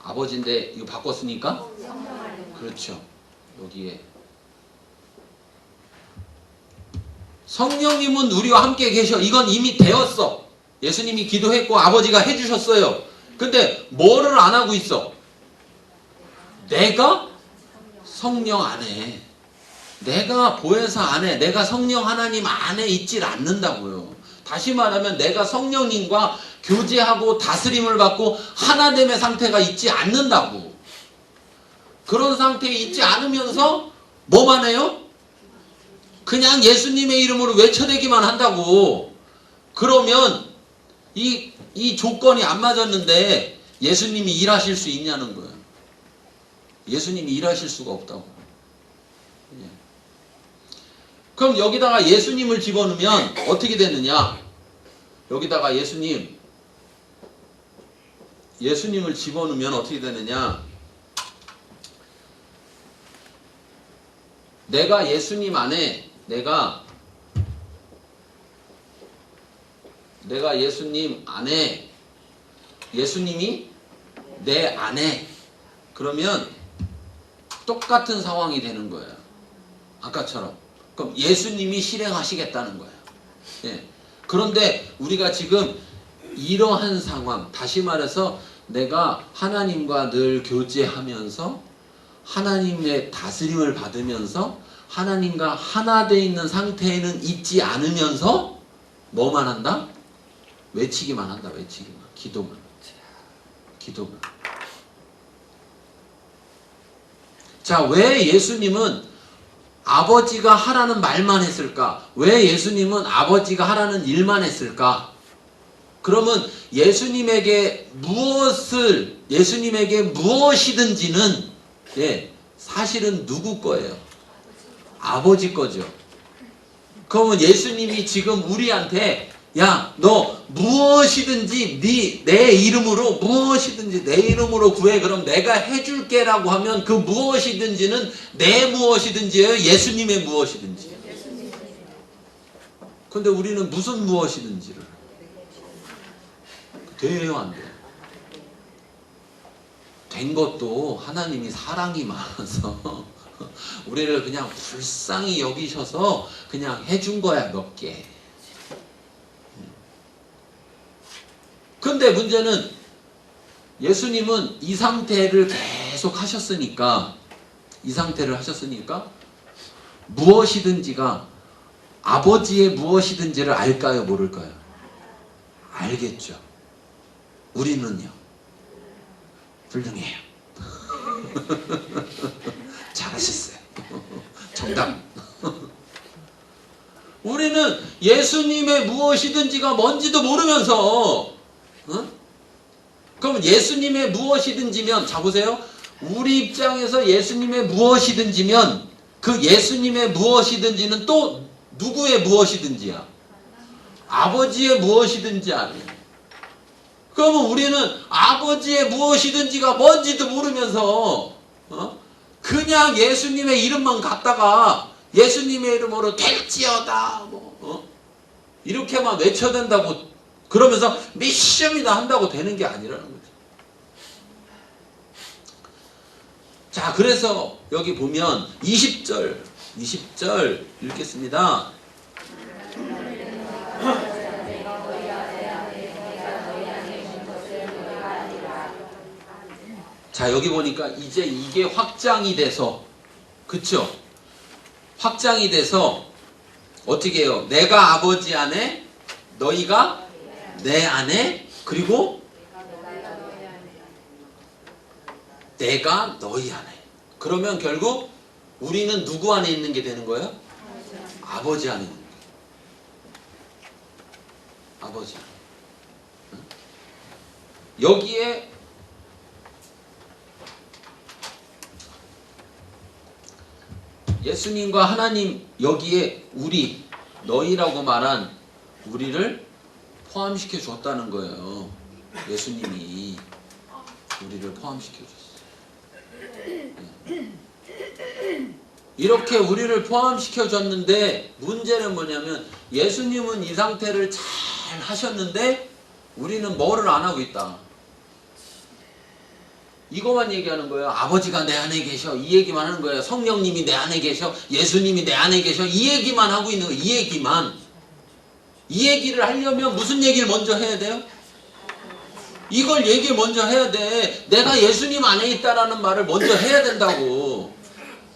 아버지인데 이거 바꿨으니까? 그렇죠. 여기에 성령님은 우리와 함께 계셔. 이건 이미 되었어. 예수님이 기도했고 아버지가 해주셨어요. 근데 뭐를 안 하고 있어? 내가 성령 안에, 내가 보혜사 안에, 내가 성령 하나님 안에 있질 않는다고요. 다시 말하면 내가 성령님과 교제하고 다스림을 받고 하나됨의 상태가 있지 않는다고. 그런 상태에 있지 않으면서 뭐만 해요? 그냥 예수님의 이름으로 외쳐대기만 한다고. 그러면 이 조건이 안 맞았는데 예수님이 일하실 수 있냐는 거예요. 예수님이 일하실 수가 없다고. 그럼 여기다가 예수님을 집어넣으면 어떻게 되느냐? 여기다가 예수님을 집어넣으면 어떻게 되느냐? 내가 예수님 안에 내가 예수님 안에 예수님이 내 안에 그러면 똑같은 상황이 되는 거예요. 아까처럼. 그럼 예수님이 실행하시겠다는 거예요. 예. 그런데 우리가 지금 이러한 상황, 다시 말해서 내가 하나님과 늘 교제하면서 하나님의 다스림을 받으면서 하나님과 하나 되어 있는 상태에는 있지 않으면서 뭐만 한다? 외치기만 한다. 외치기만. 기도만. 자, 왜 예수님은 아버지가 하라는 말만 했을까? 왜 예수님은 아버지가 하라는 일만 했을까? 그러면 예수님에게 무엇이든지는 사실은 누구 거예요? 아버지 거죠. 그러면 예수님이 지금 우리한테 야, 너 무엇이든지 내 이름으로 무엇이든지 내 이름으로 구해. 그럼 내가 해줄게라고 하면 그 무엇이든지는 내 무엇이든지예요? 예수님의 무엇이든지. 근데 우리는 무슨 무엇이든지를 돼요, 안 돼요? 된 것도 하나님이 사랑이 많아서 우리를 그냥 불쌍히 여기셔서 그냥 해준 거야, 몇 개. 근데 문제는 예수님은 이 상태를 계속 하셨으니까, 무엇이든지가 아버지의 무엇이든지를 알까요, 모를까요? 알겠죠. 우리는요, 훌륭해요. 잘하셨어요. 정답. 우리는 예수님의 무엇이든지가 뭔지도 모르면서, 그럼 예수님의 무엇이든지면, 자 보세요. 우리 입장에서 예수님의 무엇이든지면 그 예수님의 무엇이든지는 또 누구의 무엇이든지야? 아버지의 무엇이든지 아니에요. 그러면 우리는 아버지의 무엇이든지가 뭔지도 모르면서 그냥 예수님의 이름만 갖다가 예수님의 이름으로 될지어다 이렇게만 외쳐댄다고 그러면서 미션이다 한다고 되는 게 아니라는 거죠. 자, 그래서 여기 보면 20절 읽겠습니다. 자, 여기 보니까 이제 이게 확장이 돼서, 그쵸? 확장이 돼서 어떻게 해요? 내가 아버지 안에, 너희가 내 안에, 그리고 내가 너희 안에. 그러면 결국 우리는 누구 안에 있는 게 되는 거예요? 아버지 안에 있는 거예요. 아버지 안에. 여기에 예수님과 하나님, 여기에 우리, 너희라고 말한 우리를 포함시켜 줬다는 거예요. 예수님이 우리를 포함시켜 줬어요. 이렇게 우리를 포함시켜 줬는데 문제는 뭐냐면 예수님은 이 상태를 잘 하셨는데 우리는 뭐를 안 하고 있다. 이거만 얘기하는 거예요. 아버지가 내 안에 계셔. 이 얘기만 하는 거예요. 성령님이 내 안에 계셔. 예수님이 내 안에 계셔. 이 얘기만 하고 있는 거예요. 이 얘기만. 이 얘기를 하려면 무슨 얘기를 먼저 해야 돼요? 이걸 얘기를 먼저 해야 돼. 내가 예수님 안에 있다라는 말을 먼저 해야 된다고.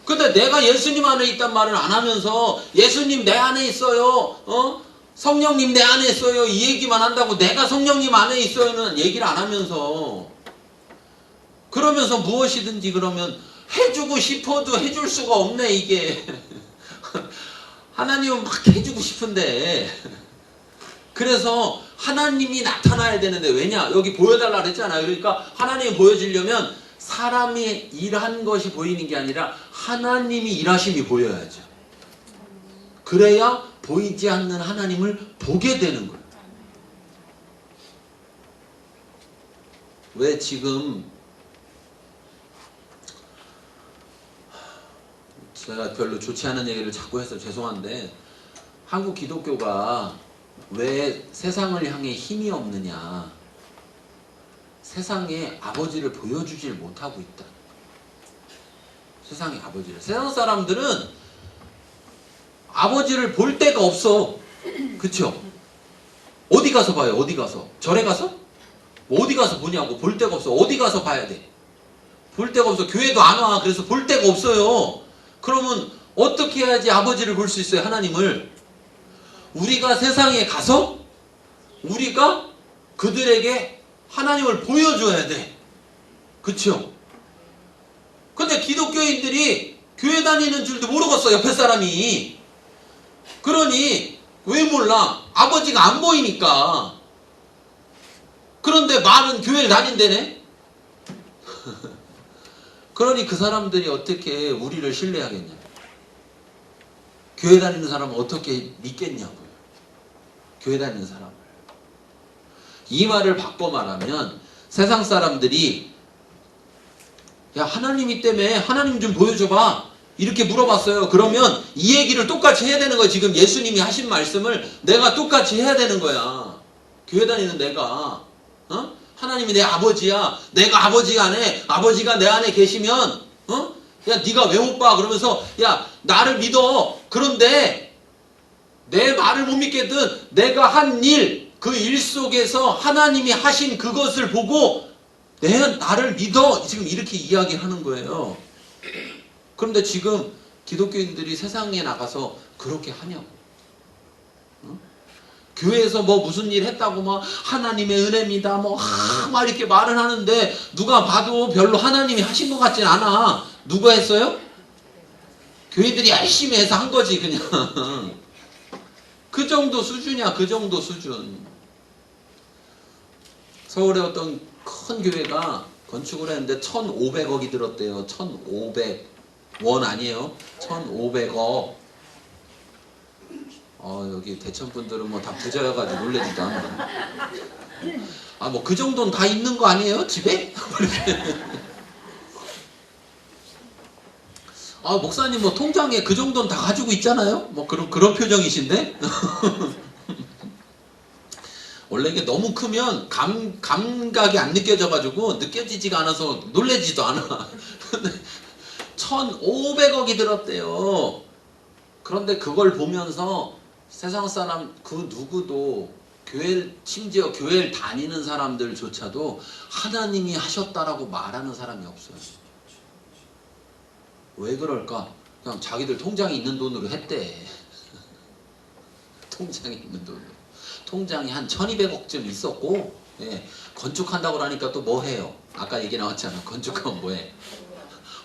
근데 내가 예수님 안에 있단 말을 안 하면서 예수님 내 안에 있어요. 성령님 내 안에 있어요. 이 얘기만 한다고 내가 성령님 안에 있어요는 얘기를 안 하면서 그러면서 무엇이든지 그러면 해주고 싶어도 해줄 수가 없네 이게. 하나님은 막 해주고 싶은데 그래서 하나님이 나타나야 되는데 왜냐? 여기 보여달라 그랬잖아요. 그러니까 하나님이 보여주려면 사람이 일한 것이 보이는 게 아니라 하나님이 일하심이 보여야죠. 그래야 보이지 않는 하나님을 보게 되는 거예요. 왜 지금 제가 별로 좋지 않은 얘기를 자꾸 해서 죄송한데 한국 기독교가 왜 세상을 향해 힘이 없느냐? 세상에 아버지를 보여주질 못하고 있다. 세상의 아버지를. 세상 사람들은 아버지를 볼 데가 없어. 그쵸? 어디 가서 봐요? 어디 가서? 절에 가서? 어디 가서 보냐고. 볼 데가 없어. 어디 가서 봐야 돼? 볼 데가 없어. 교회도 안 와. 그래서 볼 데가 없어요. 그러면 어떻게 해야지 아버지를 볼 수 있어요? 하나님을. 우리가 세상에 가서 우리가 그들에게 하나님을 보여줘야 돼. 그쵸? 근데 기독교인들이 교회 다니는 줄도 모르겠어. 옆에 사람이. 그러니 왜 몰라? 아버지가 안 보이니까. 그런데 말은 교회를 다닌대네. 그러니 그 사람들이 어떻게 우리를 신뢰하겠냐? 교회 다니는 사람은 어떻게 믿겠냐고요. 교회 다니는 사람을. 이 말을 바꿔 말하면 세상 사람들이 야 하나님이 때문에 하나님 좀 보여줘봐 이렇게 물어봤어요. 그러면 이 얘기를 똑같이 해야 되는 거야. 지금 예수님이 하신 말씀을 내가 똑같이 해야 되는 거야. 교회 다니는 내가 하나님이 내 아버지야. 내가 아버지가 내 안에 계시면 야 네가 왜 못 봐? 그러면서 야 나를 믿어. 그런데 내 말을 못 믿겠든 내가 한 일, 그 일 속에서 하나님이 하신 그것을 보고 나를 믿어. 지금 이렇게 이야기하는 거예요. 그런데 지금 기독교인들이 세상에 나가서 그렇게 하냐고. 교회에서 뭐 무슨 일 했다고 막 하나님의 은혜입니다. 막 이렇게 말을 하는데 누가 봐도 별로 하나님이 하신 것 같진 않아. 누가 했어요? 교회들이 열심히 해서 한 거지 그냥. 그 정도 수준이야. 그 정도 수준. 서울에 어떤 큰 교회가 건축을 했는데 1,500억이 들었대요. 1,500 원 아니에요. 1,500억. 여기 대천 분들은 뭐 다 부자여가지고 놀래지도 않아. 뭐 그 정도는 다 있는 거 아니에요? 집에? 목사님 뭐 통장에 그 정도는 다 가지고 있잖아요? 뭐 그런 표정이신데? 원래 이게 너무 크면 감각이 안 느껴져가지고 느껴지지가 않아서 놀래지도 않아. 1,500억이 들었대요. 그런데 그걸 보면서 세상 사람 그 누구도 심지어 교회를 다니는 사람들조차도 하나님이 하셨다라고 말하는 사람이 없어요. 왜 그럴까? 그냥 자기들 통장에 있는 돈으로 했대. 통장에 있는 돈으로. 통장이 한 1,200억쯤 있었고, 건축한다고 하니까 또 뭐 해요? 아까 얘기 나왔잖아. 건축하면 뭐 해?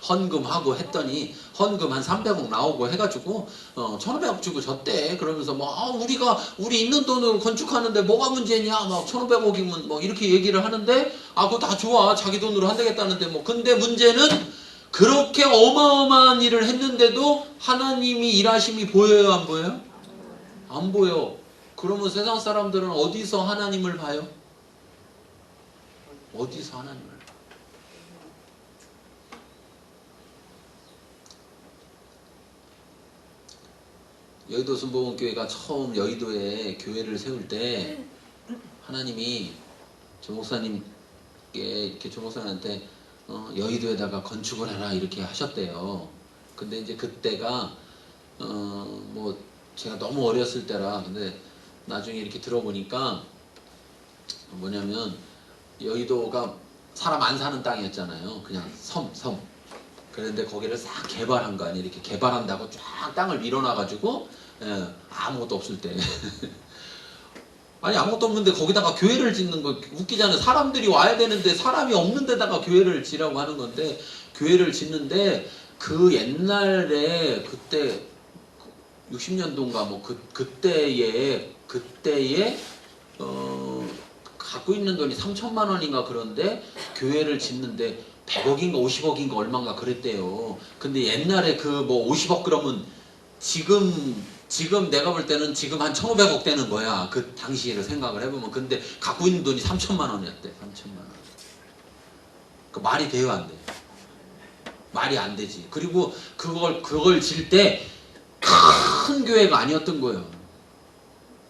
헌금하고 했더니 헌금 한 300억 나오고 해가지고 1,500억 주고 줬대. 그러면서 우리 있는 돈으로 건축하는데 뭐가 문제냐? 막 1,500억이면 뭐 이렇게 얘기를 하는데 그거 다 좋아. 자기 돈으로 한다겠다는데 뭐. 근데 문제는 그렇게 어마어마한 일을 했는데도 하나님이 일하심이 보여요? 안 보여요? 안 보여. 그러면 세상 사람들은 어디서 하나님을 봐요? 어디서 하나님을 봐요? 여의도 순복음교회가 처음 여의도에 교회를 세울 때 하나님이 조 목사님께 이렇게 조 목사님한테 여의도에다가 건축을 해라 이렇게 하셨대요. 근데 이제 그때가 뭐 제가 너무 어렸을 때라. 근데 나중에 이렇게 들어보니까 뭐냐면 여의도가 사람 안 사는 땅이었잖아요. 그냥 섬. 그런데 거기를 싹 개발한 거 아니에요. 이렇게 개발한다고 쫙 땅을 밀어놔가지고 아무것도 없을 때. 아니 아무것도 없는데 거기다가 교회를 짓는 거 웃기잖아요. 사람들이 와야 되는데 사람이 없는 데다가 교회를 지라고 하는 건데 교회를 짓는데 그 옛날에 그때 60년도인가 뭐 그때에 갖고 있는 돈이 3천만 원인가 그런데 교회를 짓는데 100억인가 50억인가 얼마인가 그랬대요. 근데 옛날에 그 뭐 50억 그러면 지금 내가 볼 때는 지금 한 1,500억 되는 거야. 그 당시를 생각을 해보면. 근데 갖고 있는 돈이 3천만 원이었대. 3천만 원. 그 말이 돼요, 안 돼? 말이 안 되지. 그리고 그걸 질 때 큰 교회가 아니었던 거예요.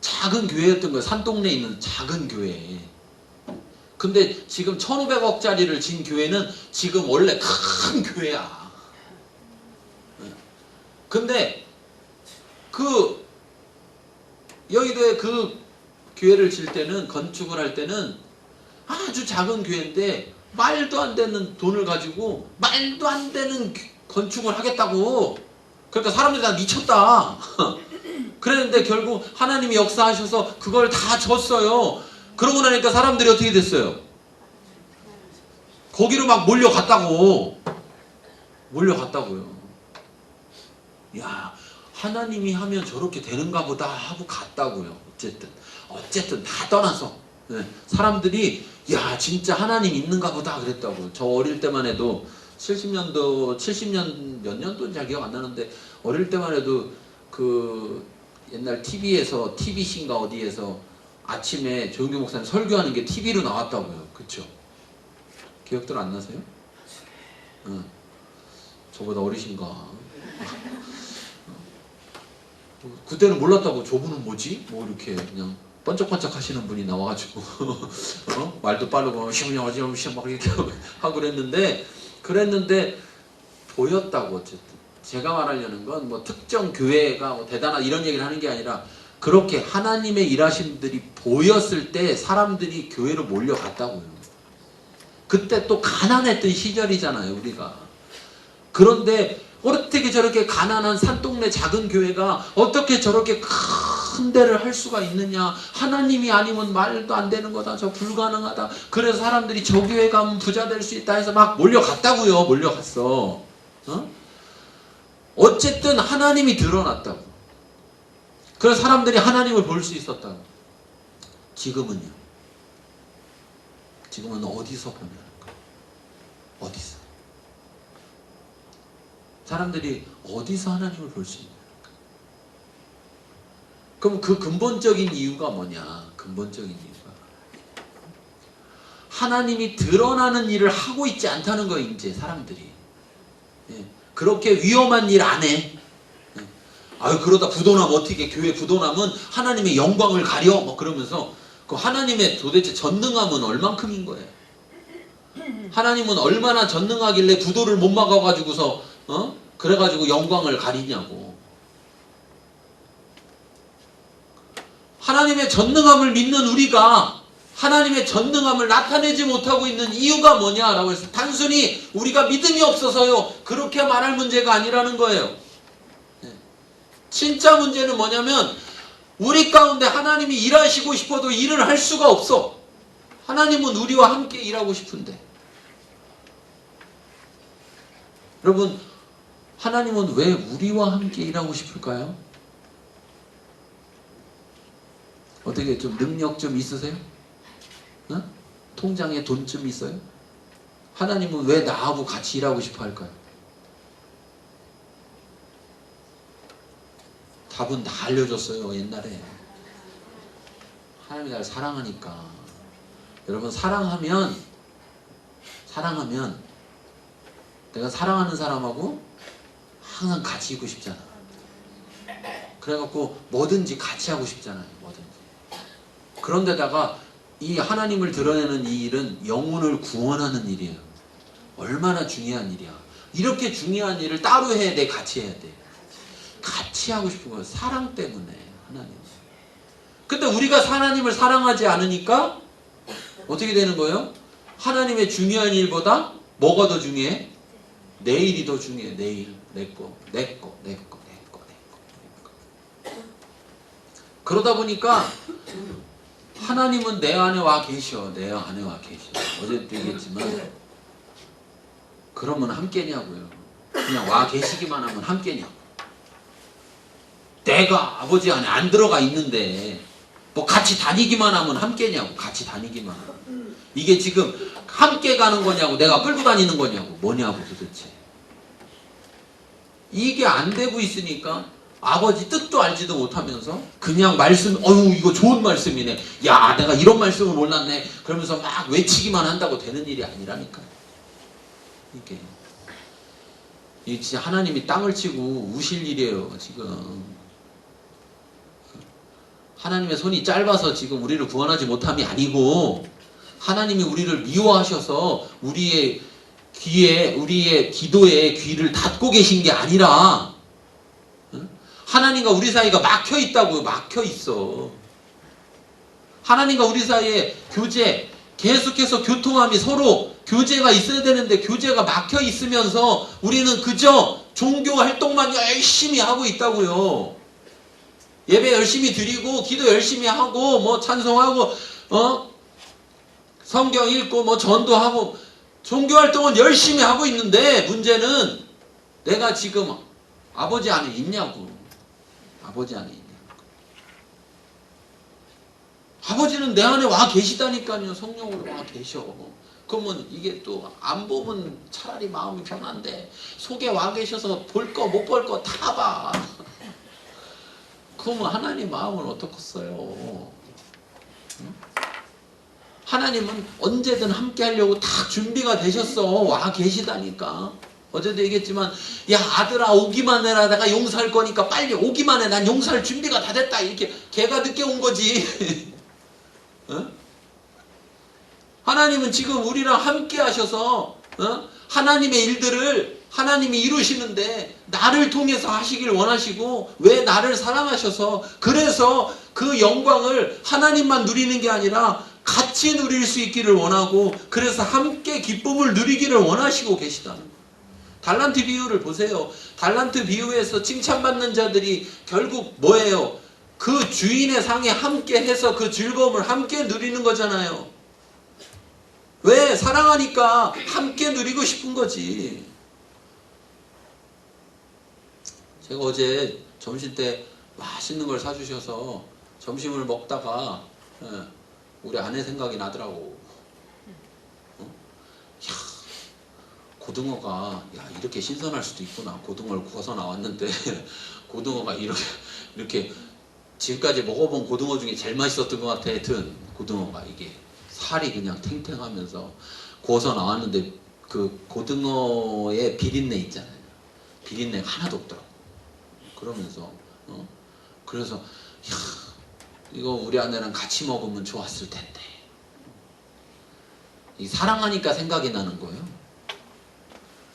작은 교회였던 거예요. 산동네에 있는 작은 교회. 근데 지금 1,500억짜리를 진 교회는 지금 원래 큰 교회야. 근데 그 여의도에 그 교회를 질 때는 건축을 할 때는 아주 작은 교회인데 말도 안 되는 돈을 가지고 말도 안 되는 건축을 하겠다고. 그러니까 사람들이 다 미쳤다. 그랬는데 결국 하나님이 역사하셔서 그걸 다 줬어요. 그러고 나니까 사람들이 어떻게 됐어요? 거기로 막 몰려갔다고요. 야, 하나님이 하면 저렇게 되는가 보다 하고 갔다고요. 어쨌든 다 떠나서 사람들이 야 진짜 하나님 있는가 보다 그랬다고요. 저 어릴 때만 해도 70년 몇 년도인지 잘 기억 안 나는데 어릴 때만 해도 그 옛날 TV에서 TBC인가 어디에서 아침에 조영규 목사님 설교하는 게 TV로 나왔다고요. 그쵸? 기억들 안 나세요? 응. 저보다 어리신가? 그때는 몰랐다고. 저분은 뭐지? 뭐 이렇게 그냥 번쩍번쩍 하시는 분이 나와가지고 말도 빠르고 시험시험 막 이렇게 하고 그랬는데 보였다고. 어쨌든 제가 말하려는 건 뭐 특정 교회가 뭐 대단하다 이런 얘기를 하는 게 아니라 그렇게 하나님의 일하심들이 보였을 때 사람들이 교회로 몰려갔다고요. 그때 또 가난했던 시절이잖아요, 우리가. 그런데 어떻게 저렇게 가난한 산동네 작은 교회가 어떻게 저렇게 큰 데를 할 수가 있느냐. 하나님이 아니면 말도 안 되는 거다. 저 불가능하다. 그래서 사람들이 저 교회 가면 부자 될 수 있다 해서 막 몰려갔다고요. 몰려갔어. 어쨌든 하나님이 드러났다고. 그래서 사람들이 하나님을 볼 수 있었다고. 지금은요? 지금은 어디서 보냐는 거예요. 어디서? 사람들이 어디서 하나님을 볼 수 있냐? 그럼 그 근본적인 이유가 뭐냐? 근본적인 이유가 하나님이 드러나는 일을 하고 있지 않다는 거예요. 이제 사람들이. 예. 그렇게 위험한 일 안 해. 아유 그러다 부도나면 어떻게 교회 부도나면 하나님의 영광을 가려 뭐 그러면서 그 하나님의 도대체 전능함은 얼만큼인 거예요. 하나님은 얼마나 전능하길래 부도를 못 막아가지고서 그래가지고 영광을 가리냐고. 하나님의 전능함을 믿는 우리가 하나님의 전능함을 나타내지 못하고 있는 이유가 뭐냐라고 해서 단순히 우리가 믿음이 없어서요 그렇게 말할 문제가 아니라는 거예요. 진짜 문제는 뭐냐면 우리 가운데 하나님이 일하시고 싶어도 일을 할 수가 없어. 하나님은 우리와 함께 일하고 싶은데. 여러분 하나님은 왜 우리와 함께 일하고 싶을까요? 어떻게 좀 능력 좀 있으세요? 어? 통장에 돈 좀 있어요? 하나님은 왜 나하고 같이 일하고 싶어 할까요? 답은 다 알려줬어요. 옛날에. 하나님이 날 사랑하니까. 여러분 사랑하면 내가 사랑하는 사람하고 항상 같이 있고 싶잖아. 그래갖고 뭐든지 같이 하고 싶잖아요. 뭐든지. 그런데다가 이 하나님을 드러내는 이 일은 영혼을 구원하는 일이에요. 얼마나 중요한 일이야. 이렇게 중요한 일을 따로 해야 돼? 같이 해야 돼? 같이 하고 싶은 거예요. 사랑 때문에. 하나님. 근데 우리가 하나님을 사랑하지 않으니까 어떻게 되는 거예요? 하나님의 중요한 일보다 뭐가 더 중요해? 내 일이 더 중요해. 내 일. 내 거. 그러다 보니까 하나님은 내 안에 와 계셔. 내 안에 와 계셔. 어제도 얘기했지만 그러면 함께냐고요. 그냥 와 계시기만 하면 함께냐고. 내가 아버지 안에 안 들어가 있는데 뭐 같이 다니기만 하면 함께냐고. 같이 다니기만 하면. 이게 지금 함께 가는 거냐고 내가 끌고 다니는 거냐고 뭐냐고 도대체. 이게 안 되고 있으니까 아버지 뜻도 알지도 못하면서 그냥 말씀 어휴 이거 좋은 말씀이네. 야 내가 이런 말씀을 몰랐네. 그러면서 막 외치기만 한다고 되는 일이 아니라니까. 이게 진짜 하나님이 땅을 치고 우실 일이에요 지금. 하나님의 손이 짧아서 지금 우리를 구원하지 못함이 아니고 하나님이 우리를 미워하셔서 우리의 귀에 우리의 기도에 귀를 닫고 계신 게 아니라 하나님과 우리 사이가 막혀 있다고요. 막혀 있어. 하나님과 우리 사이에 교제 계속해서 교통함이 서로 교제가 있어야 되는데 교제가 막혀 있으면서 우리는 그저 종교 활동만 열심히 하고 있다고요. 예배 열심히 드리고 기도 열심히 하고 뭐 찬송하고 성경 읽고 뭐 전도하고 종교 활동은 열심히 하고 있는데 문제는 내가 지금 아버지 안에 있냐고. 아버지 안에 있냐고. 아버지는 내 안에 와 계시다니까요. 성령으로 와 계셔. 그러면 이게 또 안 보면 차라리 마음이 편한데 속에 와 계셔서 볼 거 못 볼 거 다 봐. 그러면 하나님 마음은 어떻겠어요? 하나님은 언제든 함께 하려고 다 준비가 되셨어. 와 계시다니까. 어제도 얘기했지만 야 아들아 오기만 해라. 내가 용서할 거니까 빨리 오기만 해. 난 용서할 준비가 다 됐다. 이렇게 걔가 늦게 온 거지. 어? 하나님은 지금 우리랑 함께 하셔서 하나님의 일들을 하나님이 이루시는데 나를 통해서 하시길 원하시고 왜 나를 사랑하셔서 그래서 그 영광을 하나님만 누리는 게 아니라 같이 누릴 수 있기를 원하고 그래서 함께 기쁨을 누리기를 원하시고 계시다는 거예요. 달란트 비유를 보세요. 달란트 비유에서 칭찬받는 자들이 결국 뭐예요? 그 주인의 상에 함께 해서 그 즐거움을 함께 누리는 거잖아요. 왜? 사랑하니까 함께 누리고 싶은 거지. 제가 어제 점심 때 맛있는 걸 사주셔서 점심을 먹다가 우리 아내 생각이 나더라고. 야, 고등어가 이렇게 신선할 수도 있구나. 고등어를 구워서 나왔는데 고등어가 이렇게 지금까지 먹어본 고등어 중에 제일 맛있었던 것 같아. 하여튼 고등어가 이게 살이 그냥 탱탱하면서 구워서 나왔는데 그 고등어의 비린내 있잖아요. 비린내가 하나도 없더라고. 그러면서 그래서 야, 이거 우리 아내랑 같이 먹으면 좋았을 텐데. 이 사랑하니까 생각이 나는 거예요.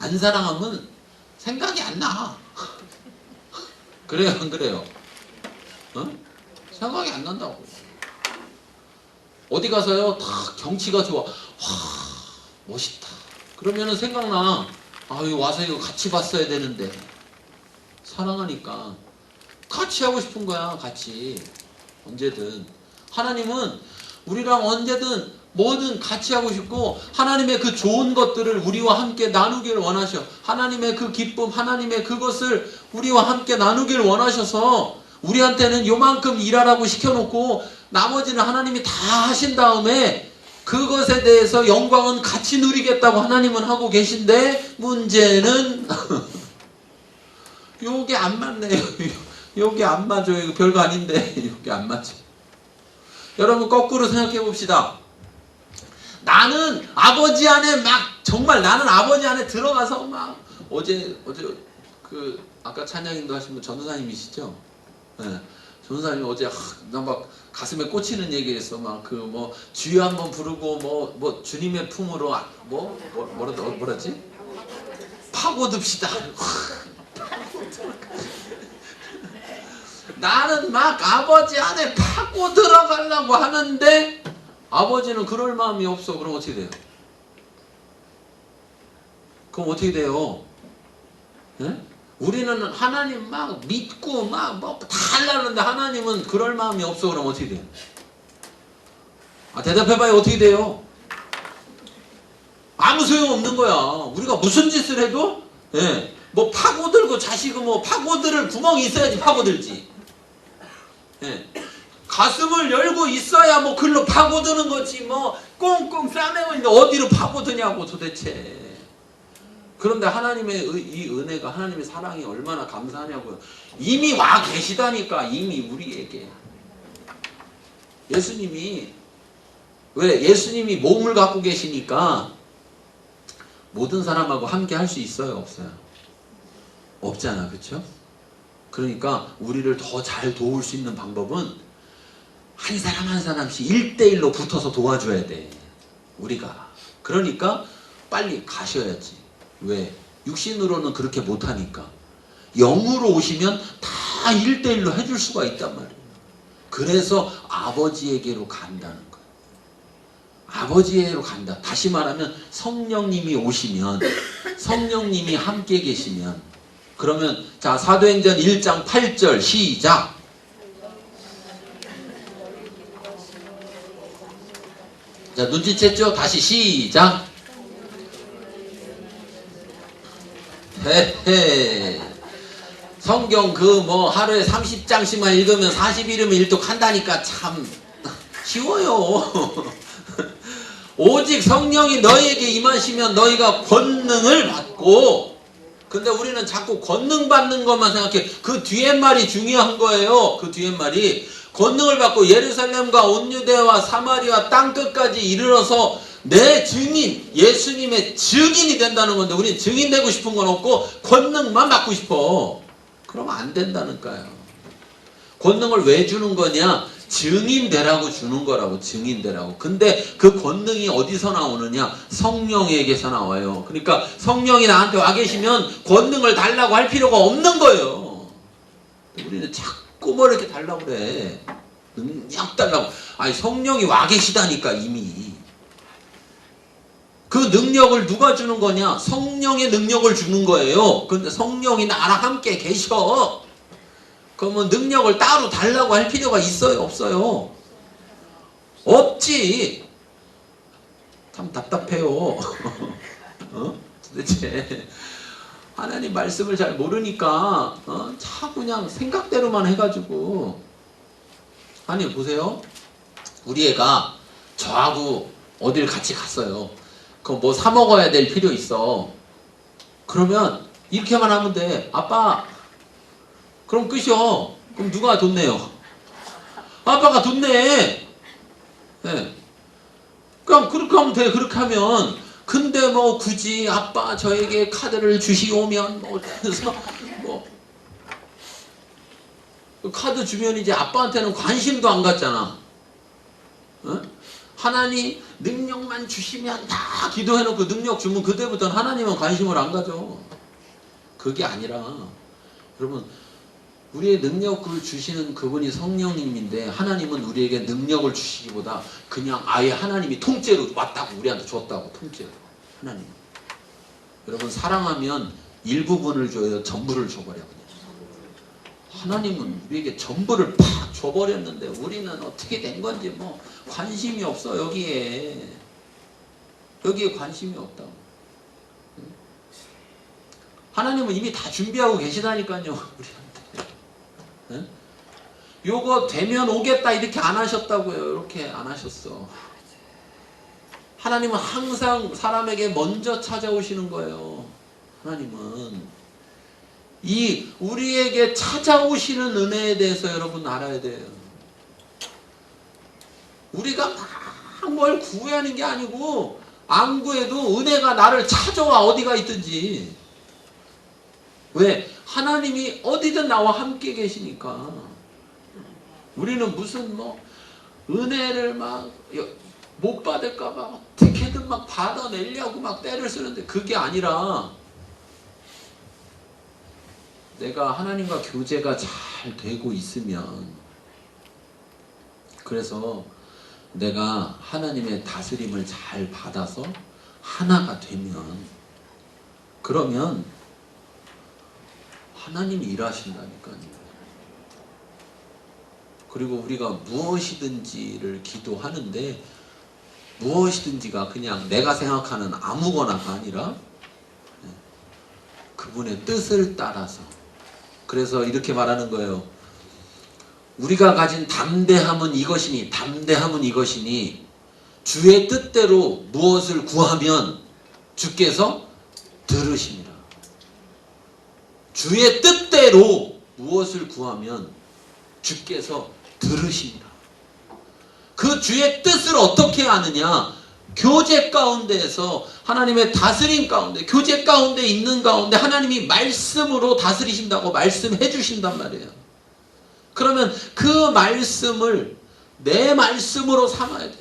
안 사랑하면 생각이 안 나. 그래요, 안 그래요? 생각이 안 난다고. 어디 가서요, 다 경치가 좋아. 와, 멋있다. 그러면은 생각나. 아, 이거 와서 이거 같이 봤어야 되는데. 사랑하니까 같이 하고 싶은 거야. 같이 언제든. 하나님은 우리랑 언제든 뭐든 같이 하고 싶고 하나님의 그 좋은 것들을 우리와 함께 나누기를 원하셔. 하나님의 그 기쁨, 하나님의 그것을 우리와 함께 나누기를 원하셔서 우리한테는 요만큼 일하라고 시켜놓고 나머지는 하나님이 다 하신 다음에 그것에 대해서 영광은 같이 누리겠다고 하나님은 하고 계신데 문제는 요게 안 맞네요. 요게 안 맞아요. 이거 별거 아닌데 요게 안 맞아. 여러분 거꾸로 생각해 봅시다. 나는 아버지 안에 정말 나는 아버지 안에 들어가서 어제 그 아까 찬양인도 하신 분 전도사님이시죠? 네. 전도사님 어제 나 막 가슴에 꽂히는 얘기했어. 주여 한번 부르고 뭐 주님의 품으로 뭐라지? 파고듭시다. 나는 막 아버지 안에 파고 들어가려고 하는데 아버지는 그럴 마음이 없어. 그럼 어떻게 돼요? 그럼 어떻게 돼요? 네? 우리는 하나님 막 믿고 막 다 하려는데 하나님은 그럴 마음이 없어. 그럼 어떻게 돼요? 대답해봐요. 어떻게 돼요? 아무 소용없는 거야. 우리가 무슨 짓을 해도 파고들고 자식은 파고들을 구멍이 있어야지 파고들지. 가슴을 열고 있어야 글로 파고드는 거지 꽁꽁 싸매고 있는데 어디로 파고드냐고 도대체. 그런데 하나님의 이 은혜가 하나님의 사랑이 얼마나 감사하냐고요. 이미 와 계시다니까. 이미 우리에게 예수님이 몸을 갖고 계시니까 모든 사람하고 함께 할 수 있어요? 없어요? 없잖아. 그렇죠? 그러니까 우리를 더 잘 도울 수 있는 방법은 한 사람 한 사람씩 1대1로 붙어서 도와줘야 돼. 우리가. 그러니까 빨리 가셔야지. 왜? 육신으로는 그렇게 못하니까. 영으로 오시면 다 1대1로 해줄 수가 있단 말이에요. 그래서 아버지에게로 간다는 거예요. 아버지에게로 간다. 다시 말하면 성령님이 오시면, 성령님이 함께 계시면, 그러면 자 사도행전 1장 8절 시작. 자 눈치챘죠? 다시 시작. 헤헤. 성경 하루에 30장씩만 읽으면 40일이면 일독한다니까 참 쉬워요. 오직 성령이 너희에게 임하시면 너희가 권능을 받고 근데 우리는 자꾸 권능 받는 것만 생각해. 그 뒤에 말이 중요한 거예요. 그 뒤에 말이. 권능을 받고 예루살렘과 온 유대와 사마리아 땅끝까지 이르러서 내 증인, 예수님의 증인이 된다는 건데 우리는 증인 되고 싶은 건 없고 권능만 받고 싶어. 그러면 안 된다니까요. 권능을 왜 주는 거냐? 증인 되라고 주는 거라고. 증인 되라고. 근데 그 권능이 어디서 나오느냐? 성령에게서 나와요. 그러니까 성령이 나한테 와 계시면 권능을 달라고 할 필요가 없는 거예요. 우리는 자꾸 뭐 이렇게 달라고 그래. 능력 달라고. 아니 성령이 와 계시다니까 이미. 그 능력을 누가 주는 거냐? 성령의 능력을 주는 거예요. 근데 성령이 나랑 함께 계셔. 그러면 능력을 따로 달라고 할 필요가 있어요? 없어요? 없지. 참 답답해요. 어? 도대체 하나님 말씀을 잘 모르니까 자꾸 그냥 생각대로만 해가지고. 아니 보세요. 우리 애가 저하고 어딜 같이 갔어요. 그럼 뭐 사 먹어야 될 필요 있어. 그러면 이렇게만 하면 돼. 아빠 그럼 끝이요. 그럼 누가 돈 내요? 아빠가 돈 내. 네. 그럼 그렇게 하면 돼. 그렇게 하면. 근데 뭐 굳이 아빠 저에게 카드를 주시오면 뭐 그래서 뭐 카드 주면 이제 아빠한테는 관심도 안 갖잖아. 어? 하나님 능력만 주시면 다 기도해놓고 능력 주면 그때부터는 하나님은 관심을 안 가져. 그게 아니라 여러분 우리의 능력을 주시는 그분이 성령님인데 하나님은 우리에게 능력을 주시기보다 그냥 아예 하나님이 통째로 왔다고 우리한테 줬다고. 통째로 하나님. 여러분 사랑하면 일부분을 줘요? 전부를 줘버려 그냥. 하나님은 우리에게 전부를 팍 줘버렸는데 우리는 어떻게 된 건지 뭐 관심이 없어. 여기에 관심이 없다고. 하나님은 이미 다 준비하고 계시다니까요 우리한테. 네? 요거 되면 오겠다 이렇게 안 하셨다고요. 이렇게 안 하셨어. 하나님은 항상 사람에게 먼저 찾아오시는 거예요. 하나님은 이 우리에게 찾아오시는 은혜에 대해서 여러분 알아야 돼요. 우리가 막 뭘 구하는 게 아니고 안 구해도 은혜가 나를 찾아와. 어디가 있든지. 왜? 하나님이 어디든 나와 함께 계시니까. 우리는 무슨 뭐 은혜를 막 못 받을까 봐 어떻게든 막 받아내려고 막 때를 쓰는데 그게 아니라 내가 하나님과 교제가 잘 되고 있으면, 그래서 내가 하나님의 다스림을 잘 받아서 하나가 되면, 그러면 하나님이 일하신다니까요. 그리고 우리가 무엇이든지를 기도하는데 무엇이든지가 그냥 내가 생각하는 아무거나가 아니라 그분의 뜻을 따라서. 그래서 이렇게 말하는 거예요. 우리가 가진 담대함은 이것이니, 담대함은 이것이니 주의 뜻대로 무엇을 구하면 주께서 들으시니라. 주의 뜻대로 무엇을 구하면 주께서 들으시니라. 그 주의 뜻을 어떻게 아느냐? 교제 가운데에서, 하나님의 다스림 가운데, 교제 가운데 있는 가운데 하나님이 말씀으로 다스리신다고 말씀해 주신단 말이에요. 그러면 그 말씀을 내 말씀으로 삼아야 돼.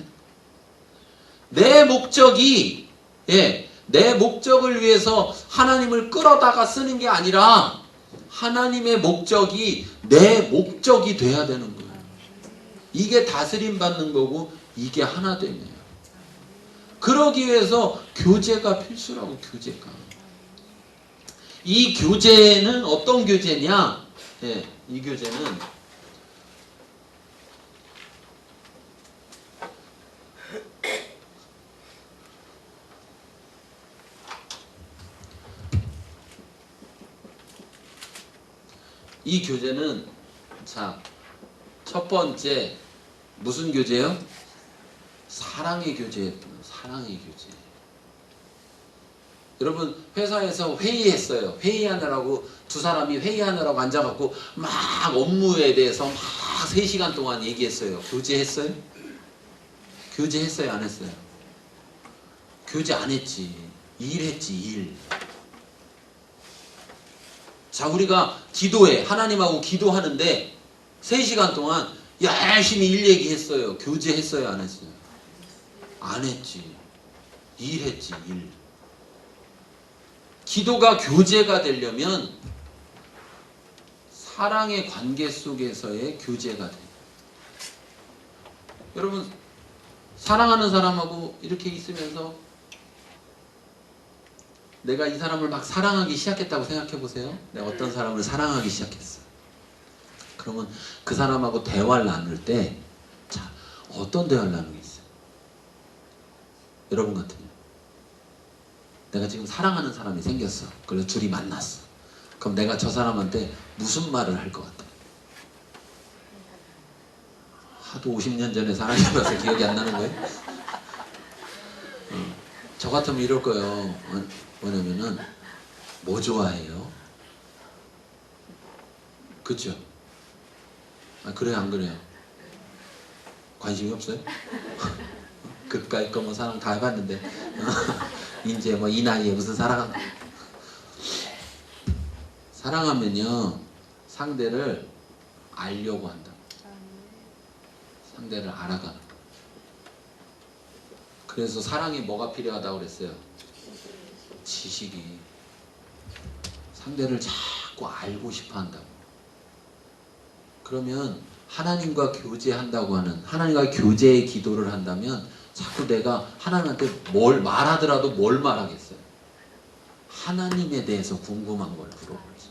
내 목적이, 내 목적을 위해서 하나님을 끌어다가 쓰는 게 아니라 하나님의 목적이 내 목적이 돼야 되는 거예요. 이게 다스림 받는 거고, 이게 하나됨이에요. 그러기 위해서 교제가 필수라고. 교제가. 이 교제는 어떤 교제냐? 이 교제는 자, 첫 번째 무슨 교제요? 사랑의 교제였던, 사랑의 교제. 여러분 회사에서 회의했어요. 회의하느라고 두 사람이 회의하느라고 앉아갖고 막 업무에 대해서 막 3시간 동안 얘기했어요. 교제했어요? 교제했어요? 안 했어요? 교제 안 했지. 일했지, 일. 자, 우리가 기도해. 하나님하고 기도하는데 3시간 동안 열심히 일 얘기했어요. 교제했어요? 안 했어요? 안 했지. 일했지, 일. 기도가 교제가 되려면 사랑의 관계 속에서의 교제가 돼요. 여러분 사랑하는 사람하고 이렇게 있으면서 내가 이 사람을 막 사랑하기 시작했다고 생각해 보세요. 내가 어떤 사람을 사랑하기 시작했어. 그러면 그 사람하고 대화를 나눌 때, 자, 어떤 대화를 나누겠어요? 여러분 같으면 내가 지금 사랑하는 사람이 생겼어. 그래서 둘이 만났어. 그럼 내가 저 사람한테 무슨 말을 할 것 같아요? 하도 50년 전에 사랑해봐서 기억이 안 나는 거예요? 저 같으면 이럴 거예요. 뭐냐면은 뭐 좋아해요? 그쵸? 아, 그래요 안 그래요? 관심이 없어요? 그까이 거 뭐 사랑 다 해봤는데 이제 뭐 이 나이에 무슨 사랑하면요 상대를 알려고 한다. 상대를 알아가는 거. 그래서 사랑에 뭐가 필요하다고 그랬어요? 지식이. 상대를 자꾸 알고 싶어 한다고. 그러면 하나님과 교제한다고 하는, 하나님과 교제의 기도를 한다면 자꾸 내가 하나님한테 뭘 말하더라도 뭘 말하겠어요? 하나님에 대해서 궁금한 걸 물어보지.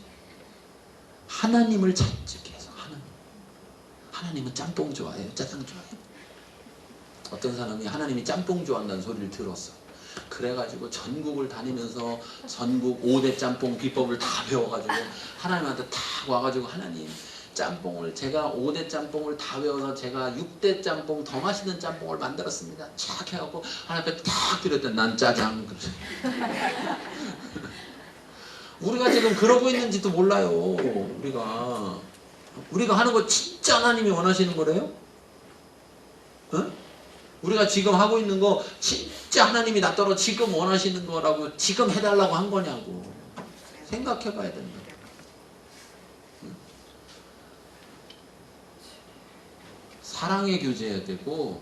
하나님을 찾지 계속. 하나님은 짬뽕 좋아해요? 짜장 좋아해요? 어떤 사람이 하나님이 짬뽕 좋아한다는 소리를 들었어. 그래가지고 전국을 다니면서 전국 5대 짬뽕 비법을 다 배워가지고 하나님한테 탁 와가지고 하나님 짬뽕을 제가 5대 짬뽕을 다 외워서 제가 6대 짬뽕 더 맛있는 짬뽕을 만들었습니다. 착 해갖고 하나님 앞에 탁 드렸더니 난 짜장. 우리가 지금 그러고 있는지도 몰라요. 우리가 하는 거 진짜 하나님이 원하시는 거래요? 어? 우리가 지금 하고 있는 거 진짜 하나님이 나더러 지금 원하시는 거라고 지금 해달라고 한 거냐고 생각해 봐야 된다. 사랑의 교제해야 되고,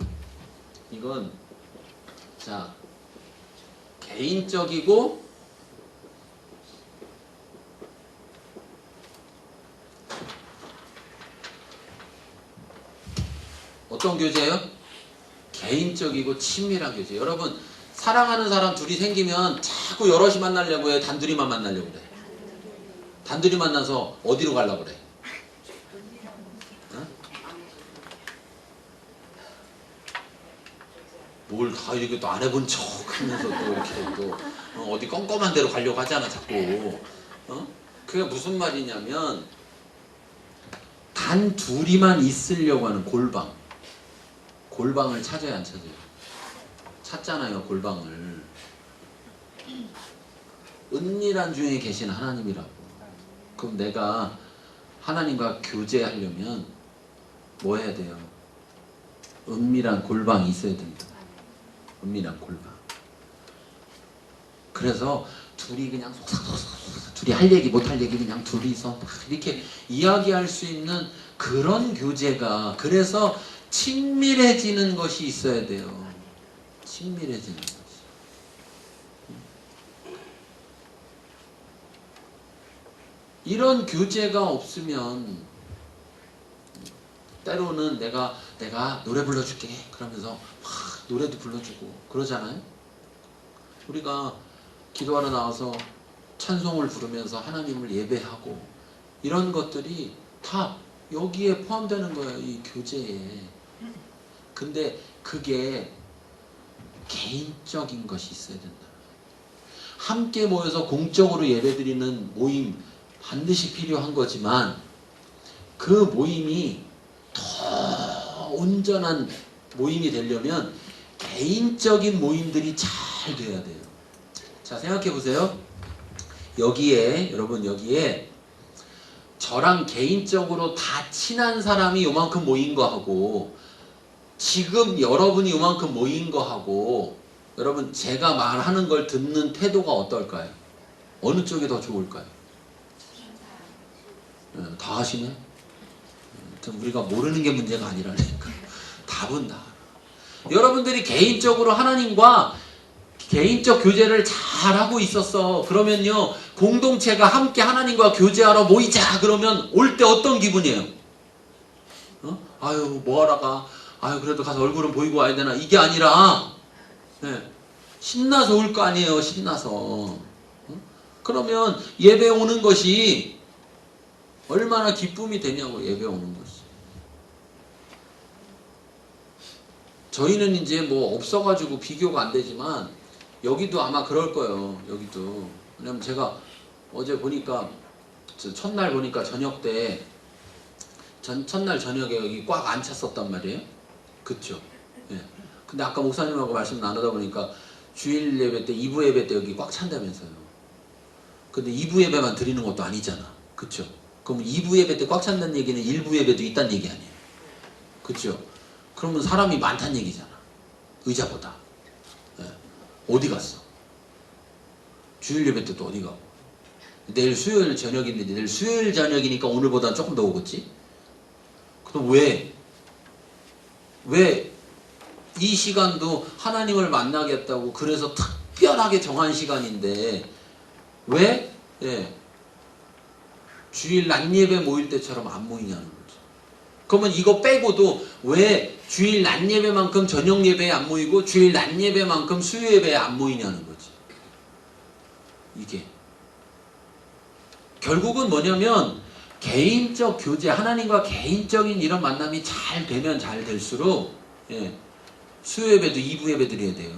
이건 자 개인적이고 어떤 교제예요? 개인적이고 친밀한 교제. 여러분 사랑하는 사람 둘이 생기면 자꾸 여럿이 만나려고 해요? 단둘이만 만나려고 그래? 단둘이 만나서 어디로 가려고 그래? 어? 뭘 다 이렇게 또 안 해본 척 하면서 또 이렇게 또 어디 껌껌한 데로 가려고 하잖아 자꾸. 그게 무슨 말이냐면 단 둘이만 있으려고 하는 골방을 찾아야 안 찾아요? 찾잖아요, 골방을. 은밀한 중에 계신 하나님이라고. 그럼 내가 하나님과 교제하려면 뭐 해야 돼요? 은밀한 골방이 있어야 된다. 은밀한 골방. 그래서 둘이 그냥 속삭속삭 둘이 할 얘기 못 할 얘기 그냥 둘이서 막 이렇게 이야기할 수 있는 그런 교제가, 그래서 친밀해지는 것이 있어야 돼요. 친밀해지는 것이. 이런 교제가 없으면 때로는 내가 노래 불러줄게 그러면서 막 노래도 불러주고 그러잖아요. 우리가 기도하러 나와서 찬송을 부르면서 하나님을 예배하고 이런 것들이 다 여기에 포함되는 거예요. 이 교제에. 근데 그게 개인적인 것이 있어야 된다. 함께 모여서 공적으로 예배드리는 모임 반드시 필요한 거지만 그 모임이 더 온전한 모임이 되려면 개인적인 모임들이 잘 돼야 돼요. 자, 생각해 보세요. 여기에 여러분 여기에 저랑 개인적으로 다 친한 사람이 요만큼 모인 거 하고 지금 여러분이 요만큼 모인 거 하고 여러분 제가 말하는 걸 듣는 태도가 어떨까요? 어느 쪽이 더 좋을까요? 다 하시네? 우리가 모르는 게 문제가 아니라니까. 답은 다 알아. 여러분들이 개인적으로 하나님과 개인적 교제를 잘하고 있었어. 그러면요 공동체가 함께 하나님과 교제하러 모이자 그러면 올 때 어떤 기분이에요? 아유 뭐하러 가? 아유 그래도 가서 얼굴은 보이고 와야 되나? 이게 아니라 신나서 올 거 아니에요. 신나서. 그러면 예배 오는 것이 얼마나 기쁨이 되냐고. 예배 오는 것이. 저희는 이제 뭐 없어가지고 비교가 안 되지만 여기도 아마 그럴 거예요. 여기도. 왜냐면 제가 어제 보니까 첫날 보니까 저녁 때 첫날 저녁에 여기 꽉 안 찼었단 말이에요. 그쵸? 예. 근데 아까 목사님하고 말씀 나누다 보니까 주일 예배 때 2부 예배 때 여기 꽉 찬다면서요. 근데 2부 예배만 드리는 것도 아니잖아. 그쵸? 그럼 2부 예배 때 꽉 찬다는 얘기는 1부 예배도 있다는 얘기 아니에요. 그쵸? 그러면 사람이 많다는 얘기잖아. 의자보다. 예. 어디 갔어? 주일 예배 때도 어디 가고? 내일 수요일 저녁인데 내일 수요일 저녁이니까 오늘보다 조금 더 오겠지? 그럼 왜 이 시간도 하나님을 만나겠다고 그래서 특별하게 정한 시간인데 왜 주일 낮 예배 모일 때처럼 안 모이냐는 거죠. 그러면 이거 빼고도 왜 주일 낮 예배만큼 저녁 예배에 안 모이고 주일 낮 예배만큼 수요 예배에 안 모이냐는 거지. 이게 결국은 뭐냐면 개인적 교제, 하나님과 개인적인 이런 만남이 잘 되면 잘 될수록 수요 예배도 2부 예배 드려야 돼요.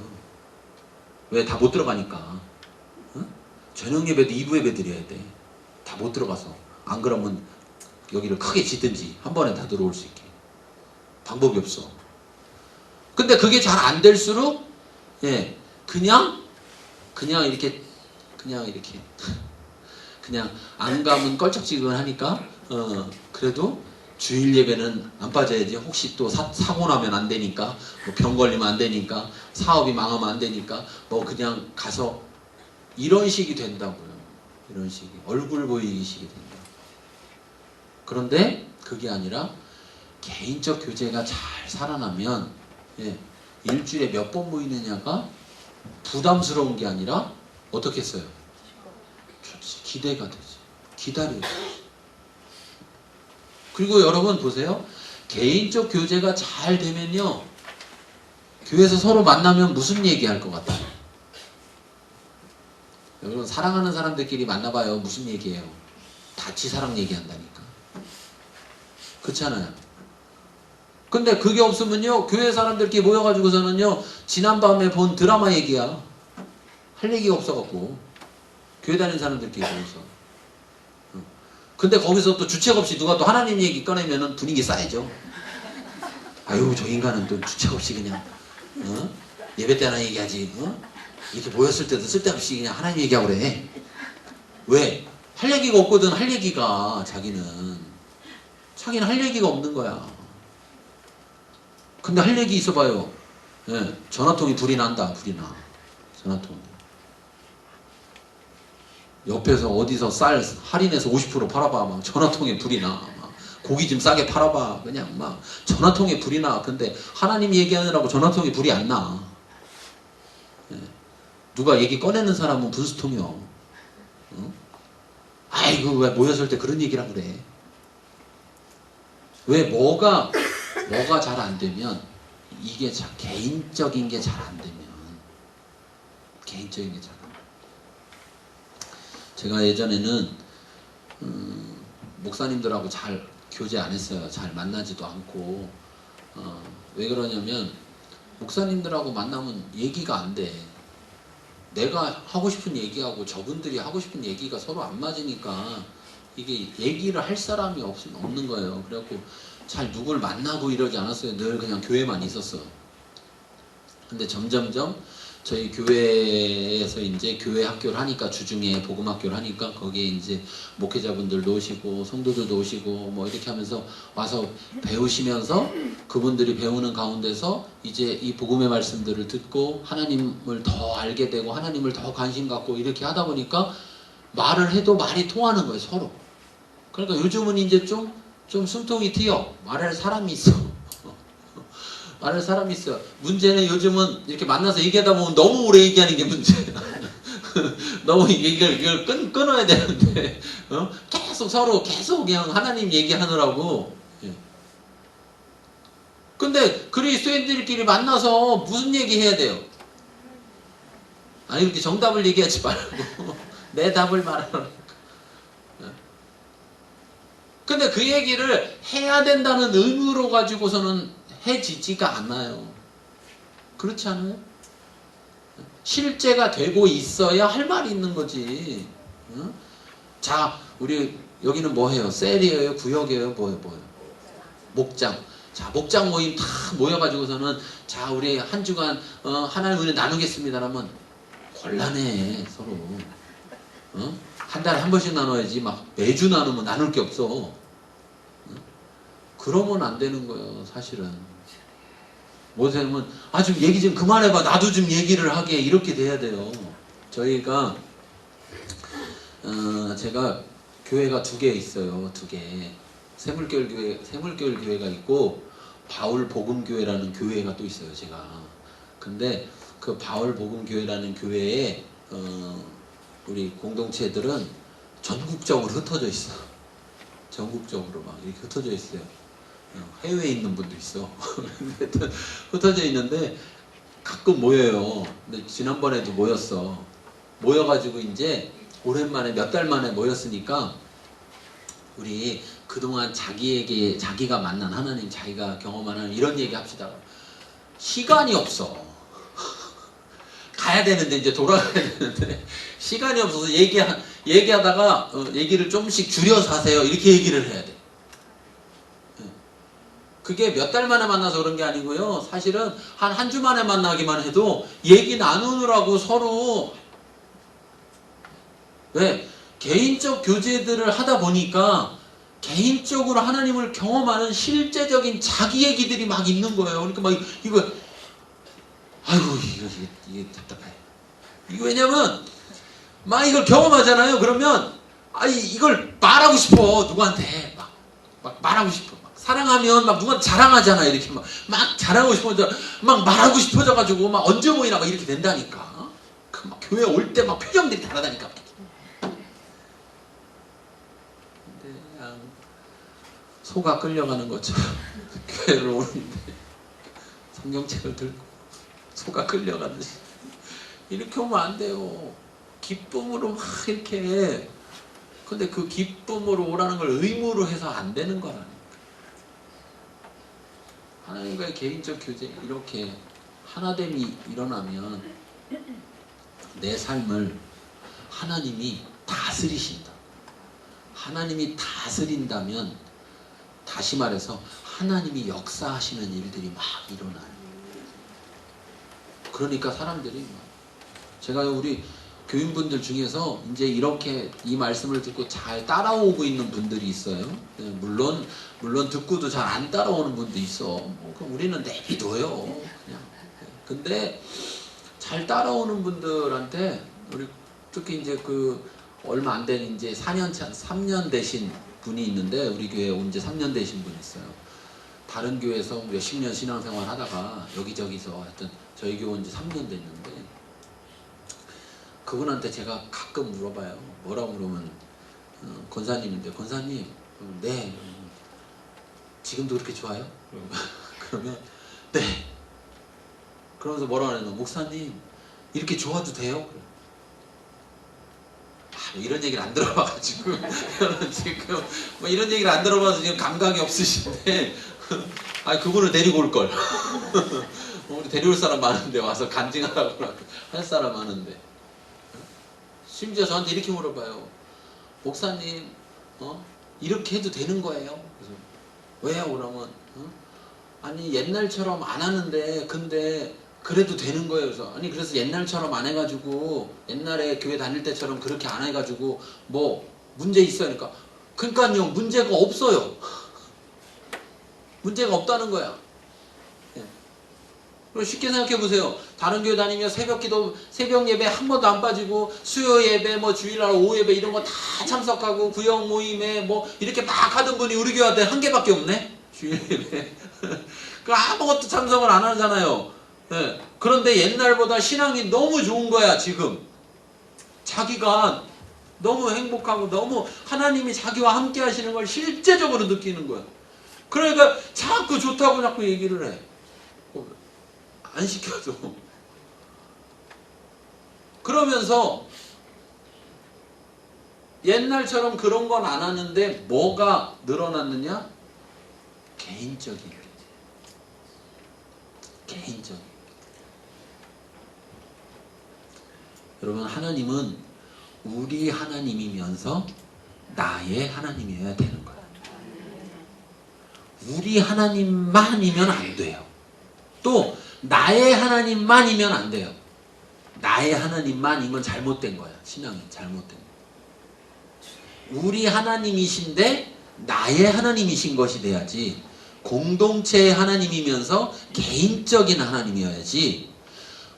왜? 다 못 들어가니까. 저녁 예배도 2부 예배 드려야 돼. 다 못 들어가서. 안 그러면 여기를 크게 짓든지 한 번에 다 들어올 수 있게. 방법이 없어. 근데 그게 잘 안 될수록 그냥 이렇게 그냥 안 가면 껄쩍지근하니까 그래도 주일 예배는 안 빠져야지. 혹시 또 사고 나면 안 되니까, 뭐 병 걸리면 안 되니까, 사업이 망하면 안 되니까, 뭐 그냥 가서 이런 식이 된다고요. 이런 식이 얼굴 보이기 식이 된다. 그런데 그게 아니라 개인적 교제가 잘 살아나면 일주일에 몇 번 모이느냐가 부담스러운 게 아니라 어떻게 했어요? 좋지. 기대가 되지. 기다려야 되지. 그리고 여러분 보세요. 개인적 교제가 잘 되면요. 교회에서 서로 만나면 무슨 얘기할 것 같아요? 여러분 사랑하는 사람들끼리 만나봐요. 무슨 얘기해요? 다치 사랑 얘기한다니까. 그렇잖아요. 근데 그게 없으면요. 교회 사람들끼리 모여가지고서는요. 지난밤에 본 드라마 얘기야. 할 얘기가 없어갖고. 교회 다니는 사람들끼리 모여서. 근데 거기서 또 주책 없이 누가 또 하나님 얘기 꺼내면은 분위기 쌓이죠. 아유 저 인간은 또 주책 없이 그냥 예배 때 하나 얘기하지. 이렇게 모였을 때도 쓸데없이 그냥 하나님 얘기하고 그래. 왜? 할 얘기가 없거든. 할 얘기가 자기는 할 얘기가 없는 거야. 근데 할 얘기 있어봐요. 전화통이 불이 난다. 불이 나. 전화통. 옆에서 어디서 쌀 할인해서 50% 팔아봐. 막 전화통에 불이 나. 막 고기 좀 싸게 팔아봐. 그냥 막 전화통에 불이 나. 근데 하나님 얘기하느라고 전화통에 불이 안 나. 누가 얘기 꺼내는 사람은 분수통이요. 아이고 왜 모였을 때 그런 얘기라 그래. 왜 뭐가 잘 안 되면 이게 개인적인 게 잘 안 되면 개인적인 게 잘 안 되면 제가 예전에는 목사님들하고 잘 교제 안 했어요. 잘 만나지도 않고 왜 그러냐면 목사님들하고 만나면 얘기가 안 돼. 내가 하고 싶은 얘기하고 저분들이 하고 싶은 얘기가 서로 안 맞으니까 이게 얘기를 할 사람이 없는 거예요. 그래갖고 잘 누굴 만나고 이러지 않았어요. 늘 그냥 교회만 있었어. 근데 점점점 저희 교회에서 이제 교회 학교를 하니까 주중에 복음 학교를 하니까 거기에 이제 목회자분들도 오시고 성도들도 오시고 뭐 이렇게 하면서 와서 배우시면서 그분들이 배우는 가운데서 이제 이 복음의 말씀들을 듣고 하나님을 더 알게 되고 하나님을 더 관심 갖고 이렇게 하다 보니까 말을 해도 말이 통하는 거예요, 서로. 그러니까 요즘은 이제 좀 숨통이 트여. 말할 사람이 있어. 말할 사람이 있어요. 문제는 요즘은 이렇게 만나서 얘기하다 보면 너무 오래 얘기하는 게 문제야. 너무 이걸 끊어야 되는데, 계속 서로 계속 그냥 하나님 얘기하느라고. 예. 근데 그리스도인들끼리 만나서 무슨 얘기 해야 돼요? 아니, 이렇게 정답을 얘기하지 말고, 내 답을 말하라. 근데 그 얘기를 해야 된다는 의무로 가지고서는 해지지가 않아요. 그렇지 않아요? 실제가 되고 있어야 할 말이 있는 거지. 응? 자, 우리 여기는 뭐해요? 셀이에요? 구역이에요? 뭐예요? 목장. 자, 목장 모임 다 모여가지고서는 자, 우리 한 주간 하나님 은혜 나누겠습니다. 라면 곤란해 서로. 한 달에 한 번씩 나눠야지 막 매주 나누면 나눌 게 없어. 그러면 안 되는 거예요, 사실은. 뭐냐면 좀 얘기 좀 그만해봐, 나도 좀 얘기를 하게, 이렇게 돼야 돼요. 저희가 제가 교회가 2개 있어요. 2개. 샘물교회 교회가 있고 바울 복음교회라는 교회가 또 있어요, 제가. 근데 그 바울 복음교회라는 교회에 우리 공동체들은 전국적으로 흩어져 있어. 전국적으로 막 이렇게 흩어져 있어요. 해외에 있는 분도 있어. 흩어져 있는데 가끔 모여요. 근데 지난번에도 모였어. 모여가지고 이제 오랜만에 몇 달 만에 모였으니까 우리 그동안 자기가 만난 하나님, 자기가 경험한 하나님, 이런 얘기 합시다. 시간이 없어. 가야 되는데, 이제 돌아가야 되는데 시간이 없어서 얘기하다가 얘기를 조금씩 줄여서 하세요, 이렇게 얘기를 해야 돼. 그게 몇 달 만에 만나서 그런 게 아니고요. 사실은 한 주 만에 만나기만 해도 얘기 나누느라고 서로, 왜? 개인적 교제들을 하다 보니까 개인적으로 하나님을 경험하는 실제적인 자기 얘기들이 막 있는 거예요. 그러니까 막 이거 이게 답답해. 이거 왜냐면 막 이걸 경험하잖아요. 그러면 이걸 말하고 싶어, 누구한테 막 말하고 싶어. 사랑하면 막 누가 자랑하잖아. 이렇게 막 자랑하고 싶어져, 막 말하고 싶어져가지고 막 언제 모이나 막 이렇게 된다니까. 막 교회 올 때 막 표정들이 다르다니까. 근데 그냥 소가 끌려가는 것처럼 교회를 오는데 성경책을 들고 소가 끌려가듯이 이렇게 오면 안 돼요. 기쁨으로 막 이렇게. 근데 그 기쁨으로 오라는 걸 의무로 해서 안 되는 거라니까. 하나님과의 개인적 교제, 이렇게 하나됨이 일어나면 내 삶을 하나님이 다스리신다. 하나님이 다스린다면, 다시 말해서 하나님이 역사하시는 일들이 막 일어나요. 그러니까 사람들이 제가 우리 교인분들 중에서 이제 이렇게 이 말씀을 듣고 잘 따라오고 있는 분들이 있어요. 물론 듣고도 잘 안 따라오는 분도 있어. 그럼 우리는 내비둬요, 그냥. 근데 잘 따라오는 분들한테 우리 특히 이제 그 얼마 안 된 이제 3년 되신 분이 있는데, 우리 교회에 온 지 3년 되신 분이 있어요. 다른 교회에서 몇십 년 신앙생활 하다가 여기저기서 하여튼 저희 교회 온 지 3년 됐는데, 그분한테 제가 가끔 물어봐요. 뭐라고 물으면 권사님인데, 권사님, 네, 지금도 그렇게 좋아요? 그러면 네. 그러면서 뭐라고 하냐면, 목사님 이렇게 좋아도 돼요? 이런 얘기를 안 들어봐가지고 지금 뭐 이런 얘기를 안 들어봐서 지금 감각이 없으신데 그분을 데리고 올걸. 우리 데려올 사람 많은데, 와서 간증하라고 할 사람 많은데. 심지어 저한테 이렇게 물어봐요. 목사님 이렇게 해도 되는 거예요? 그래서 왜요? 그러면 아니 옛날처럼 안 하는데, 근데 그래도 되는 거예요. 그래서 아니 그래서 옛날처럼 안 해가지고 옛날에 교회 다닐 때처럼 그렇게 안 해가지고 뭐 문제 있어요. 그러니까요 문제가 없어요. 문제가 없다는 거야. 예. 그럼 쉽게 생각해 보세요. 다른 교회 다니면 새벽기도 새벽 예배 한 번도 안 빠지고 수요 예배 뭐 주일날 오후 예배 이런 거 다 참석하고 구역 모임에 뭐 이렇게 막 하던 분이 우리 교회한테 한 개밖에 없네. 주일 예배. 그 아무것도 참석을 안 하잖아요. 예. 그런데 옛날보다 신앙이 너무 좋은 거야 지금. 자기가 너무 행복하고 너무 하나님이 자기와 함께 하시는 걸 실제적으로 느끼는 거야. 그러니까 자꾸 좋다고 자꾸 얘기를 해. 안 시켜도. 그러면서 옛날처럼 그런 건 안 하는데 뭐가 늘어났느냐? 개인적인 교제. 개인적인. 여러분 하나님은 우리 하나님이면서 나의 하나님이어야 되는 거예요. 우리 하나님만이면 안 돼요. 또 나의 하나님만이면 안 돼요. 나의 하나님만이면 잘못된 거야. 신앙이 잘못된 거야. 우리 하나님이신데 나의 하나님이신 것이 돼야지. 공동체의 하나님이면서 개인적인 하나님이어야지.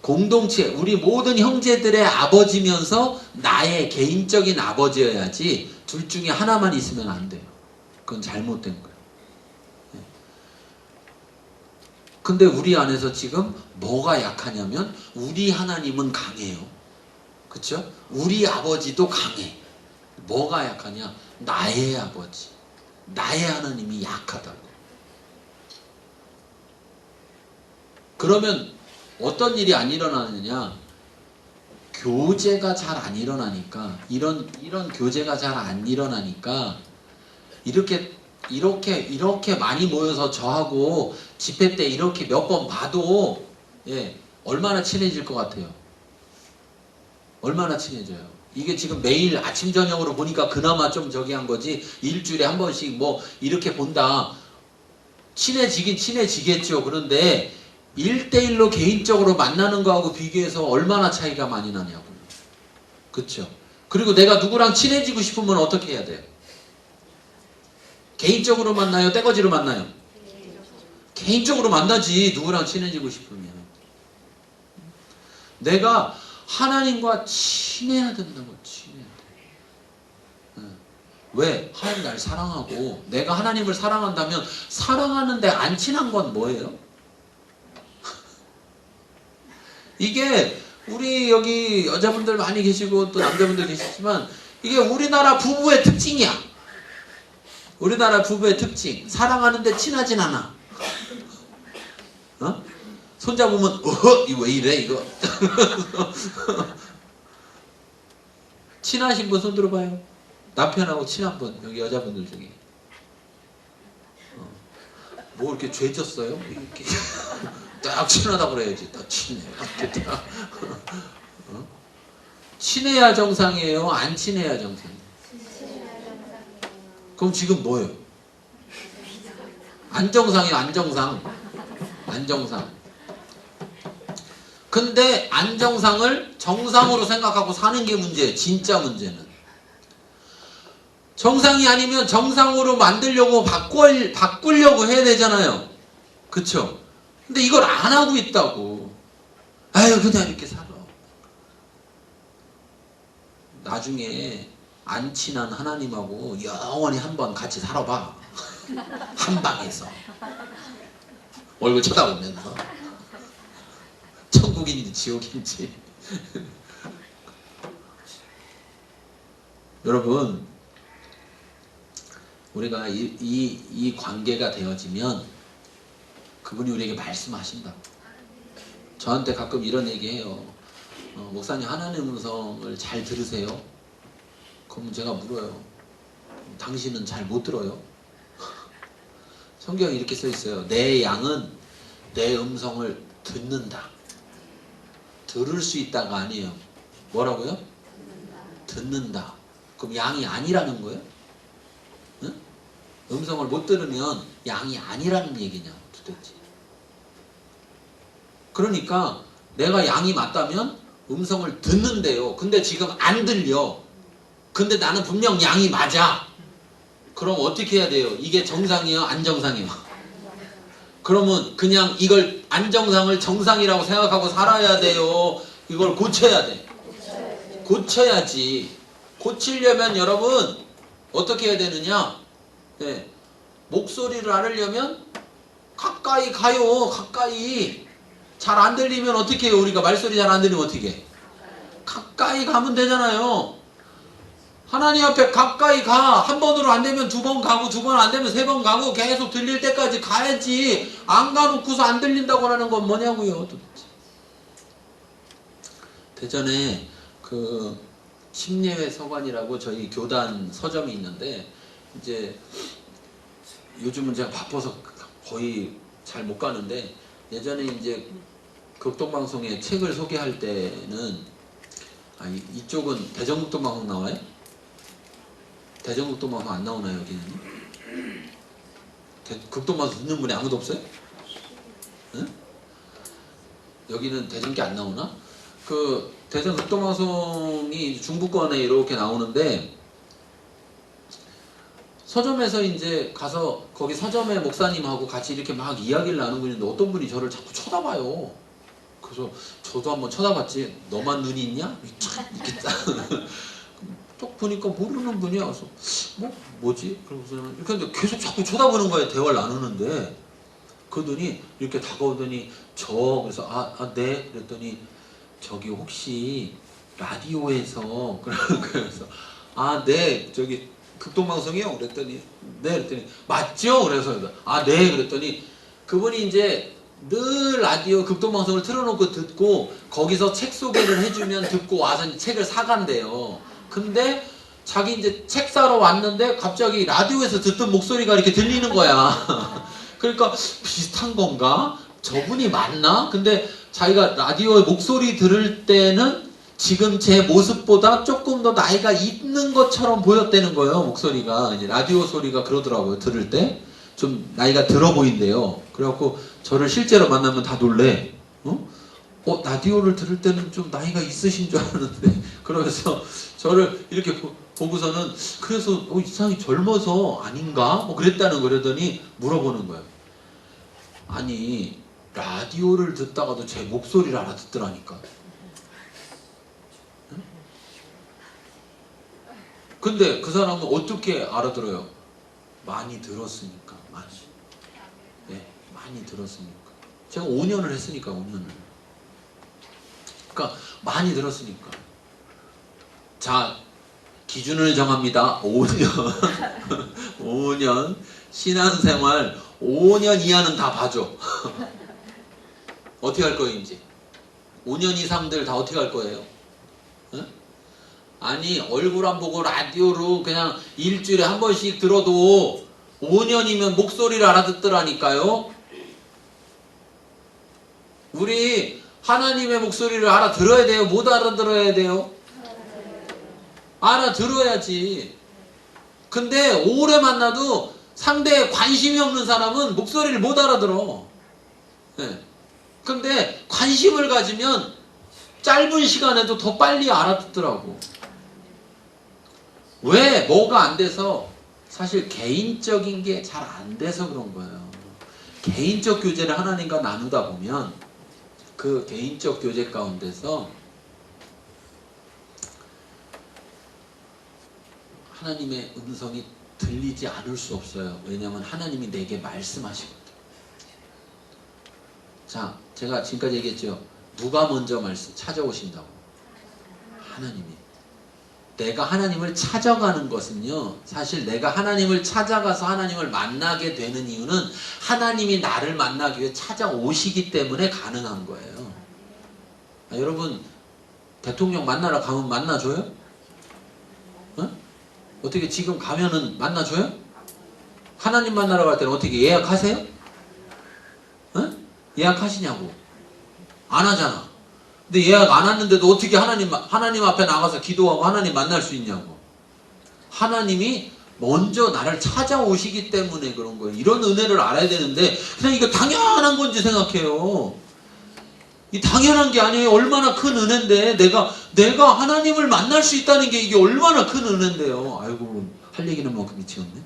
공동체, 우리 모든 형제들의 아버지면서 나의 개인적인 아버지여야지. 둘 중에 하나만 있으면 안 돼요. 그건 잘못된 거예요. 근데 우리 안에서 지금 뭐가 약하냐면 우리 하나님은 강해요. 그쵸? 우리 아버지도 강해. 뭐가 약하냐? 나의 아버지, 나의 하나님이 약하다고. 그러면 어떤 일이 안 일어나느냐? 교제가 잘 안 일어나니까, 이런 교제가 잘 안 일어나니까 이렇게 많이 모여서 저하고 집회 때 이렇게 몇 번 봐도 얼마나 친해질 것 같아요? 얼마나 친해져요? 이게 지금 매일 아침 저녁으로 보니까 그나마 좀 저기 한 거지. 일주일에 한 번씩 뭐 이렇게 본다. 친해지긴 친해지겠죠. 그런데 1대1로 개인적으로 만나는 거하고 비교해서 얼마나 차이가 많이 나냐고요. 그쵸? 그리고 내가 누구랑 친해지고 싶으면 어떻게 해야 돼요? 개인적으로 만나요? 떼거지로 만나요? 개인적으로 만나지. 누구랑 친해지고 싶으면. 내가 하나님과 친해야 된다고. 친해야 돼. 왜? 하나님 날 사랑하고 내가 하나님을 사랑한다면 사랑하는데 안 친한 건 뭐예요? 이게 우리 여기 여자분들 많이 계시고 또 남자분들 계시지만 이게 우리나라 부부의 특징이야. 우리나라 부부의 특징. 사랑하는데 친하진 않아. 어? 손잡으면 이거 왜 이래 이거. 친하신 분 손 들어봐요. 남편하고 친한 분 여기 여자분들 중에. 뭐 이렇게 죄졌어요? 이렇게 딱 친하다고 그래야지. 딱 친해. 이렇게 딱. 친해야 정상이에요? 안 친해야 정상이에요? 그럼 지금 뭐예요? 안정상이에요. 안정상. 근데 안정상을 정상으로 생각하고 사는 게 문제예요. 진짜 문제는. 정상이 아니면 정상으로 만들려고 바꾸려고 해야 되잖아요. 그쵸? 근데 이걸 안 하고 있다고. 아유 그냥 이렇게 살아. 나중에 안 친한 하나님하고 영원히 한번 같이 살아봐. 한 방에서. 얼굴 쳐다보면서. 천국인지 지옥인지. 여러분 우리가 이 관계가 되어지면 그분이 우리에게 말씀하신다. 저한테 가끔 이런 얘기해요. 목사님 하나님의 음성을 잘 들으세요? 그럼 제가 물어요. 당신은 잘 못 들어요? 성경에 이렇게 써 있어요. 내 양은 내 음성을 듣는다. 들을 수 있다가 아니에요. 뭐라고요? 듣는다. 그럼 양이 아니라는 거예요? 응? 음성을 못 들으면 양이 아니라는 얘기냐 도대체. 그러니까 내가 양이 맞다면 음성을 듣는데요. 근데 지금 안 들려. 근데 나는 분명 양이 맞아. 그럼 어떻게 해야 돼요? 이게 정상이요? 안정상이요? 그러면 그냥 이걸 안정상을 정상이라고 생각하고 살아야 돼요? 이걸 고쳐야 돼. 고쳐야지. 고치려면 여러분 어떻게 해야 되느냐? 네. 목소리를 알으려면 가까이 가요. 가까이. 잘 안 들리면 어떻게 해요? 우리가 말소리 잘 안 들리면 어떻게 해? 가까이 가면 되잖아요. 하나님 앞에 가까이 가. 한 번으로 안 되면 두 번 가고, 두 번 안 되면 세 번 가고, 계속 들릴 때까지 가야지. 안 가놓고서 안 들린다고 하는 건 뭐냐고요, 도대체. 대전에 그 심예회 서관이라고 저희 교단 서점이 있는데, 이제 요즘은 제가 바빠서 거의 잘 못 가는데, 예전에 이제 극동방송에 책을 소개할 때는, 이쪽은 대전극동방송 나와요? 대전극동방송 안 나오나요, 여기는? 극동방송 듣는 분이 아무도 없어요? 응? 여기는 대전게 안 나오나? 그 대전극동방송이 중부권에 이렇게 나오는데, 서점에서 이제 가서 거기 서점의 목사님하고 같이 이렇게 막 이야기를 나누고 있는데 어떤 분이 저를 자꾸 쳐다봐요. 그래서 저도 한번 쳐다봤지. 너만 눈이 있냐? 이렇게 딱 보니까 모르는 분이야. 그래서 뭐지? 그러고서 이렇게 계속 자꾸 쳐다보는 거예요. 대화를 나누는데. 그러더니 이렇게 다가오더니 그래서 네. 그랬더니 저기 혹시 라디오에서 그래서 네. 저기 극동방송이요? 그랬더니 네. 그랬더니 맞죠? 그래서 네. 그랬더니 그분이 이제 늘 라디오 극동방송을 틀어놓고 듣고 거기서 책 소개를 해주면 듣고 와서 이제 책을 사간대요. 근데 자기 이제 책 사러 왔는데 갑자기 라디오에서 듣던 목소리가 이렇게 들리는 거야. 그러니까 비슷한 건가? 저분이 맞나? 근데 자기가 라디오의 목소리 들을 때는 지금 제 모습보다 조금 더 나이가 있는 것처럼 보였다는 거예요. 목소리가. 이제 라디오 소리가 그러더라고요. 들을 때. 좀 나이가 들어 보인대요. 그래갖고 저를 실제로 만나면 다 놀래. 라디오를 들을 때는 좀 나이가 있으신 줄 알았는데. 그러면서 저를 이렇게 보고서는 그래서 이상하게 젊어서 아닌가? 뭐 그랬다는 거. 그러더니 물어보는 거예요. 아니 라디오를 듣다가도 제 목소리를 알아듣더라니까. 응? 근데 그 사람은 어떻게 알아들어요? 많이 들었으니까. 많이 들었으니까. 제가 5년을 했으니까. 5년을. 그러니까 많이 들었으니까. 자, 기준을 정합니다. 5년 5년 신앙생활 5년 이하는 다 봐줘. 어떻게 할 거예요 이제? 5년 이상들 다 어떻게 할 거예요? 응? 아니 얼굴 안 보고 라디오로 그냥 일주일에 한 번씩 들어도 5년이면 목소리를 알아듣더라니까요. 우리 하나님의 목소리를 알아들어야 돼요? 못 알아들어야 돼요? 알아들어야지. 근데 오래 만나도 상대에 관심이 없는 사람은 목소리를 못 알아들어. 네. 근데 관심을 가지면 짧은 시간에도 더 빨리 알아듣더라고. 왜? 뭐가 안 돼서? 사실 개인적인 게 잘 안 돼서 그런 거예요. 개인적 교제를 하나님과 나누다 보면 그 개인적 교제 가운데서 하나님의 음성이 들리지 않을 수 없어요. 왜냐하면 하나님이 내게 말씀하시거든. 자, 제가 지금까지 얘기했죠. 누가 먼저 찾아오신다고? 하나님이. 내가 하나님을 찾아가는 것은요, 사실 내가 하나님을 찾아가서 하나님을 만나게 되는 이유는 하나님이 나를 만나기 위해 찾아오시기 때문에 가능한 거예요. 여러분 대통령 만나러 가면 만나줘요? 어떻게 지금 가면은 만나줘요? 하나님 만나러 갈 때는 어떻게 예약하세요? 예약하시냐고. 안 하잖아. 근데 예약 안 했는데도 어떻게 하나님 앞에 나가서 기도하고 하나님 만날 수 있냐고. 하나님이 먼저 나를 찾아오시기 때문에 그런 거예요. 이런 은혜를 알아야 되는데 그냥 이거 당연한 건지 생각해요. 이 당연한 게 아니에요. 얼마나 큰 은혜인데 내가 하나님을 만날 수 있다는 게 이게 얼마나 큰 은혜인데요. 아이고 할 얘기는 만큼 미치겠네.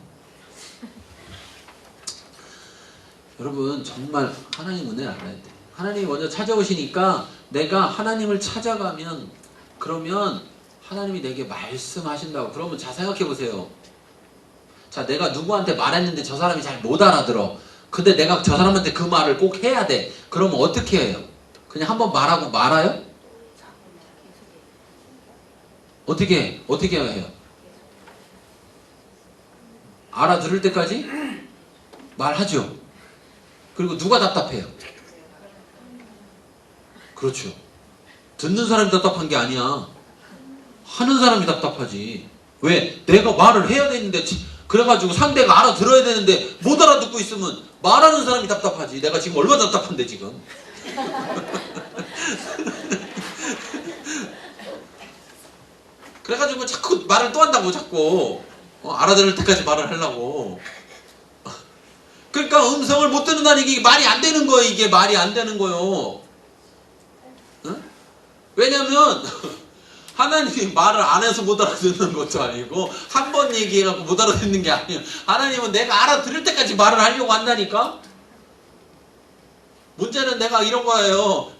여러분 정말 하나님 은혜 알아야 돼. 하나님이 먼저 찾아오시니까 내가 하나님을 찾아가면 그러면 하나님이 내게 말씀하신다고. 그러면 자 생각해 보세요. 자 내가 누구한테 말했는데 저 사람이 잘 못 알아들어. 근데 내가 저 사람한테 그 말을 꼭 해야 돼. 그러면 어떻게 해요? 그냥 한번 말하고 말아요? 어떻게 해요? 알아들을 때까지 말하죠. 그리고 누가 답답해요? 그렇죠. 듣는 사람이 답답한 게 아니야. 하는 사람이 답답하지. 왜? 내가 말을 해야 되는데 그래가지고 상대가 알아들어야 되는데 못 알아듣고 있으면 말하는 사람이 답답하지. 내가 지금 얼마나 답답한데 지금. 그래가지고 자꾸 말을 또 한다고 자꾸 알아들을 때까지 말을 하려고. 그러니까 음성을 못 듣는다는 게 말이 안 되는 거예요. 이게 말이 안 되는 거예요. 응? 왜냐면 하나님이 말을 안 해서 못 알아듣는 것도 아니고 한 번 얘기해갖고 못 알아듣는 게 아니에요. 하나님은 내가 알아들을 때까지 말을 하려고 한다니까. 문제는 내가 이런 거예요.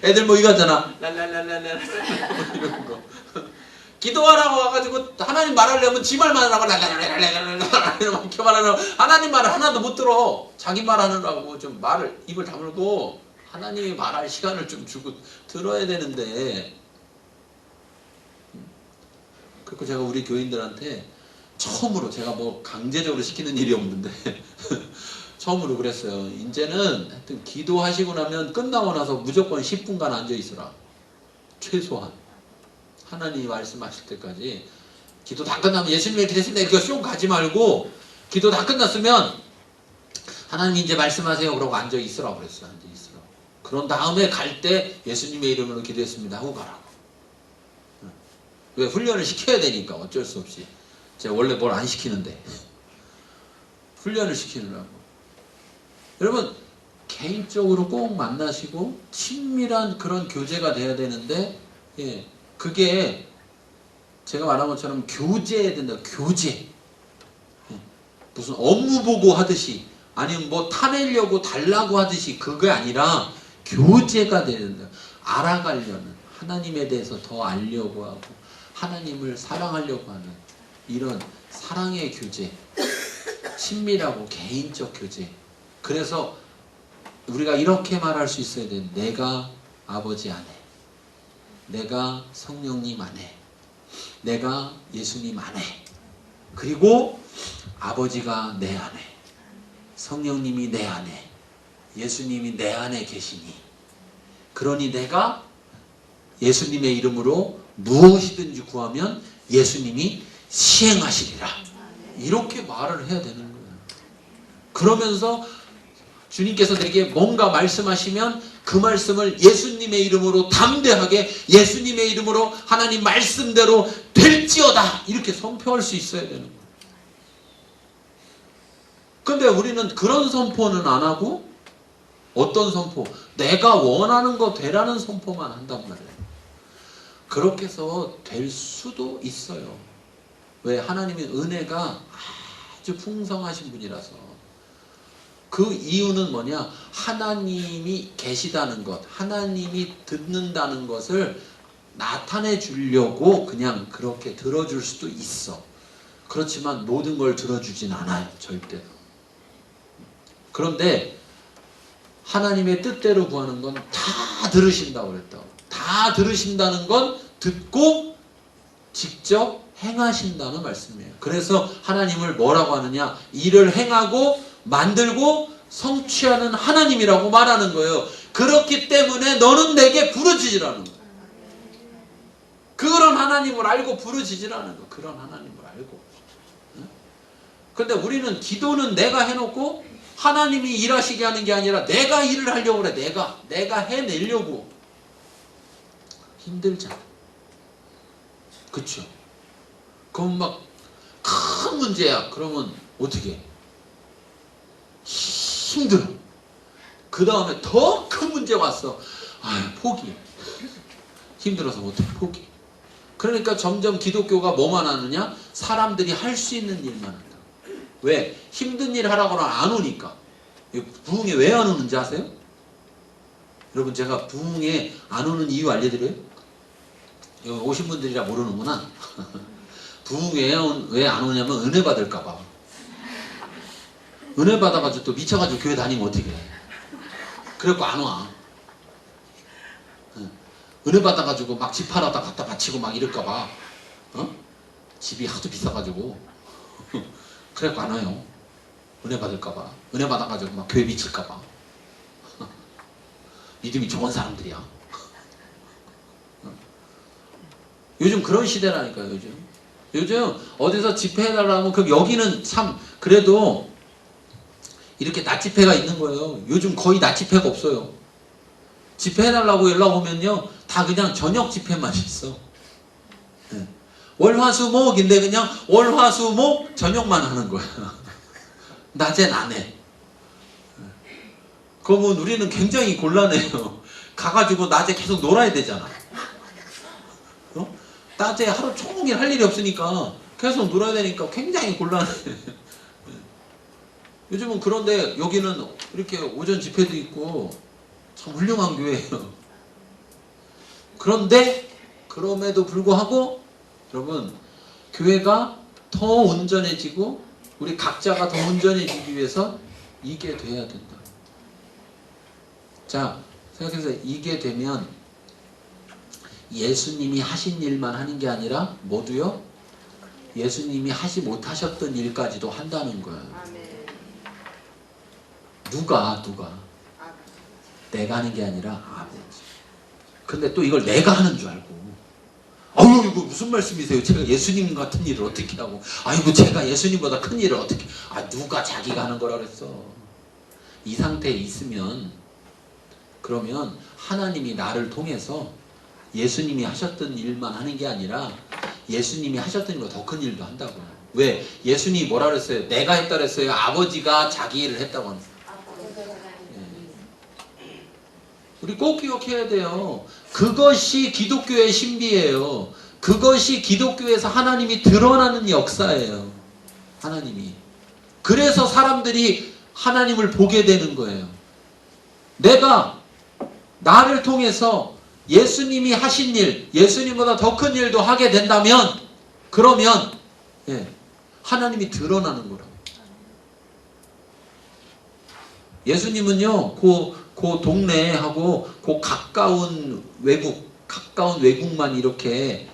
애들 뭐 이거 하잖아. 랄랄랄랄랄 이런 거. 기도하라고 와가지고 하나님 말하려면 지 말만 하고 랄랄랄랄랄 이렇게 말하려고 하나님 말을 하나도 못 들어. 자기 말하느라고 좀 말을 입을 다물고 하나님이 말할 시간을 좀 주고 들어야 되는데. 그리고 제가 우리 교인들한테 처음으로 제가 뭐 강제적으로 시키는 일이 없는데 처음으로 그랬어요. 이제는 하여튼 기도하시고 나면 끝나고 나서 무조건 10분간 앉아 있으라. 최소한. 하나님이 말씀하실 때까지. 기도 다 끝나면 예수님의 기도했습니다. 이거 뿅 가지 말고 기도 다 끝났으면 하나님 이제 말씀하세요. 그러고 앉아 있으라 그랬어요. 앉아 있으라. 그런 다음에 갈 때 예수님의 이름으로 기도했습니다 하고 가라고. 왜? 훈련을 시켜야 되니까 어쩔 수 없이. 제가 원래 뭘 안 시키는데 훈련을 시키느라고. 여러분 개인적으로 꼭 만나시고 친밀한 그런 교제가 돼야 되는데 그게 제가 말한 것처럼 교제해야 된다. 교제. 무슨 업무 보고 하듯이 아니면 뭐 타내려고 달라고 하듯이 그게 아니라 교제가 돼야 된다. 알아가려는 하나님에 대해서 더 알려고 하고 하나님을 사랑하려고 하는 이런 사랑의 교제, 친밀하고 개인적 교제. 그래서 우리가 이렇게 말할 수 있어야 돼. 내가 아버지 안에, 내가 성령님 안에, 내가 예수님 안에, 그리고 아버지가 내 안에, 성령님이 내 안에, 예수님이 내 안에 계시니, 그러니 내가 예수님의 이름으로 무엇이든지 구하면 예수님이 시행하시리라. 이렇게 말을 해야 되는 거예요. 그러면서 주님께서 내게 뭔가 말씀하시면 그 말씀을 예수님의 이름으로 담대하게 예수님의 이름으로 하나님 말씀대로 될지어다 이렇게 선포할 수 있어야 되는 거예요. 근데 우리는 그런 선포는 안 하고 어떤 선포? 내가 원하는 거 되라는 선포만 한단 말이에요. 그렇게 해서 될 수도 있어요. 왜? 하나님의 은혜가 아주 풍성하신 분이라서. 그 이유는 뭐냐? 하나님이 계시다는 것, 하나님이 듣는다는 것을 나타내 주려고 그냥 그렇게 들어줄 수도 있어. 그렇지만 모든 걸 들어주진 않아요. 절대로. 그런데 하나님의 뜻대로 구하는 건 다 들으신다고 그랬다고. 다 들으신다는 건 듣고 직접 행하신다는 말씀이에요. 그래서 하나님을 뭐라고 하느냐? 일을 행하고 만들고 성취하는 하나님이라고 말하는 거예요. 그렇기 때문에 너는 내게 부르짖으라는 거예요. 그런 하나님을 알고 부르짖으라는 거예요. 그런 하나님을 알고. 근데 우리는 기도는 내가 해놓고 하나님이 일하시게 하는 게 아니라 내가 일을 하려고 그래. 내가 해내려고. 힘들잖아. 그쵸? 그럼 막 큰 문제야. 그러면 어떻게 해? 힘들어. 그 다음에 더 큰 문제 왔어. 포기. 힘들어서 못해. 포기. 그러니까 점점 기독교가 뭐만 하느냐? 사람들이 할 수 있는 일만 한다. 왜? 힘든 일 하라고는 안 오니까. 부흥에 왜 안 오는지 아세요? 여러분, 제가 부흥에 안 오는 이유 알려드려요? 여기 오신 분들이라 모르는구나. 부흥에 왜 안 오냐면 은혜 받을까봐. 은혜 받아가지고 또 미쳐가지고 교회 다니면 어떻게 해? 그래갖고 안 와. 은혜 받아가지고 막 집 팔아다 갖다 바치고 막 이럴까봐. 집이 하도 비싸가지고. 그래갖고 안 와요. 은혜 받을까봐. 은혜 받아가지고 막 교회 미칠까봐. 믿음이 좋은 사람들이야. 요즘 그런 시대라니까요. 요즘 어디서 집회해달라고 하면 여기는 참 그래도 이렇게 낮 집회가 있는 거예요. 요즘 거의 낮 집회가 없어요. 집회해달라고 연락 오면요, 다 그냥 저녁 집회만 있어. 네. 월화수목인데 그냥 월화수목 저녁만 하는 거야. 낮엔 안 해. 그러면 우리는 굉장히 곤란해요. 가가지고 낮에 계속 놀아야 되잖아. 낮에 하루 종일 할 일이 없으니까 계속 놀아야 되니까 굉장히 곤란해. 요즘은 그런데 여기는 이렇게 오전 집회도 있고 참 훌륭한 교회예요. 그런데 그럼에도 불구하고 여러분, 교회가 더 온전해지고 우리 각자가 더 온전해지기 위해서 이게 돼야 된다. 자, 생각해서 이게 되면 예수님이 하신 일만 하는 게 아니라 모두요, 예수님이 하지 못하셨던 일까지도 한다는 거예요. 누가 내가 하는 게 아니라 아버지. 근데 또 이걸 내가 하는 줄 알고, 아유 이거 무슨 말씀이세요? 제가 예수님 같은 일을 어떻게 하고, 아이고 제가 예수님보다 큰 일을 어떻게, 누가 자기가 하는 거라 그랬어. 이 상태에 있으면 그러면 하나님이 나를 통해서 예수님이 하셨던 일만 하는 게 아니라 예수님이 하셨던 일보다 더 큰 일도 한다고요. 왜? 예수님이 뭐라 그랬어요? 내가 했다 그랬어요? 아버지가 자기 일을 했다고 하는 거예요. 우리 꼭 기억해야 돼요. 그것이 기독교의 신비예요. 그것이 기독교에서 하나님이 드러나는 역사예요. 하나님이. 그래서 사람들이 하나님을 보게 되는 거예요. 내가 나를 통해서 예수님이 하신 일, 예수님보다 더 큰 일도 하게 된다면, 그러면 하나님이 드러나는 거라고. 예수님은요, 그 동네하고 그 가까운 외국만 이렇게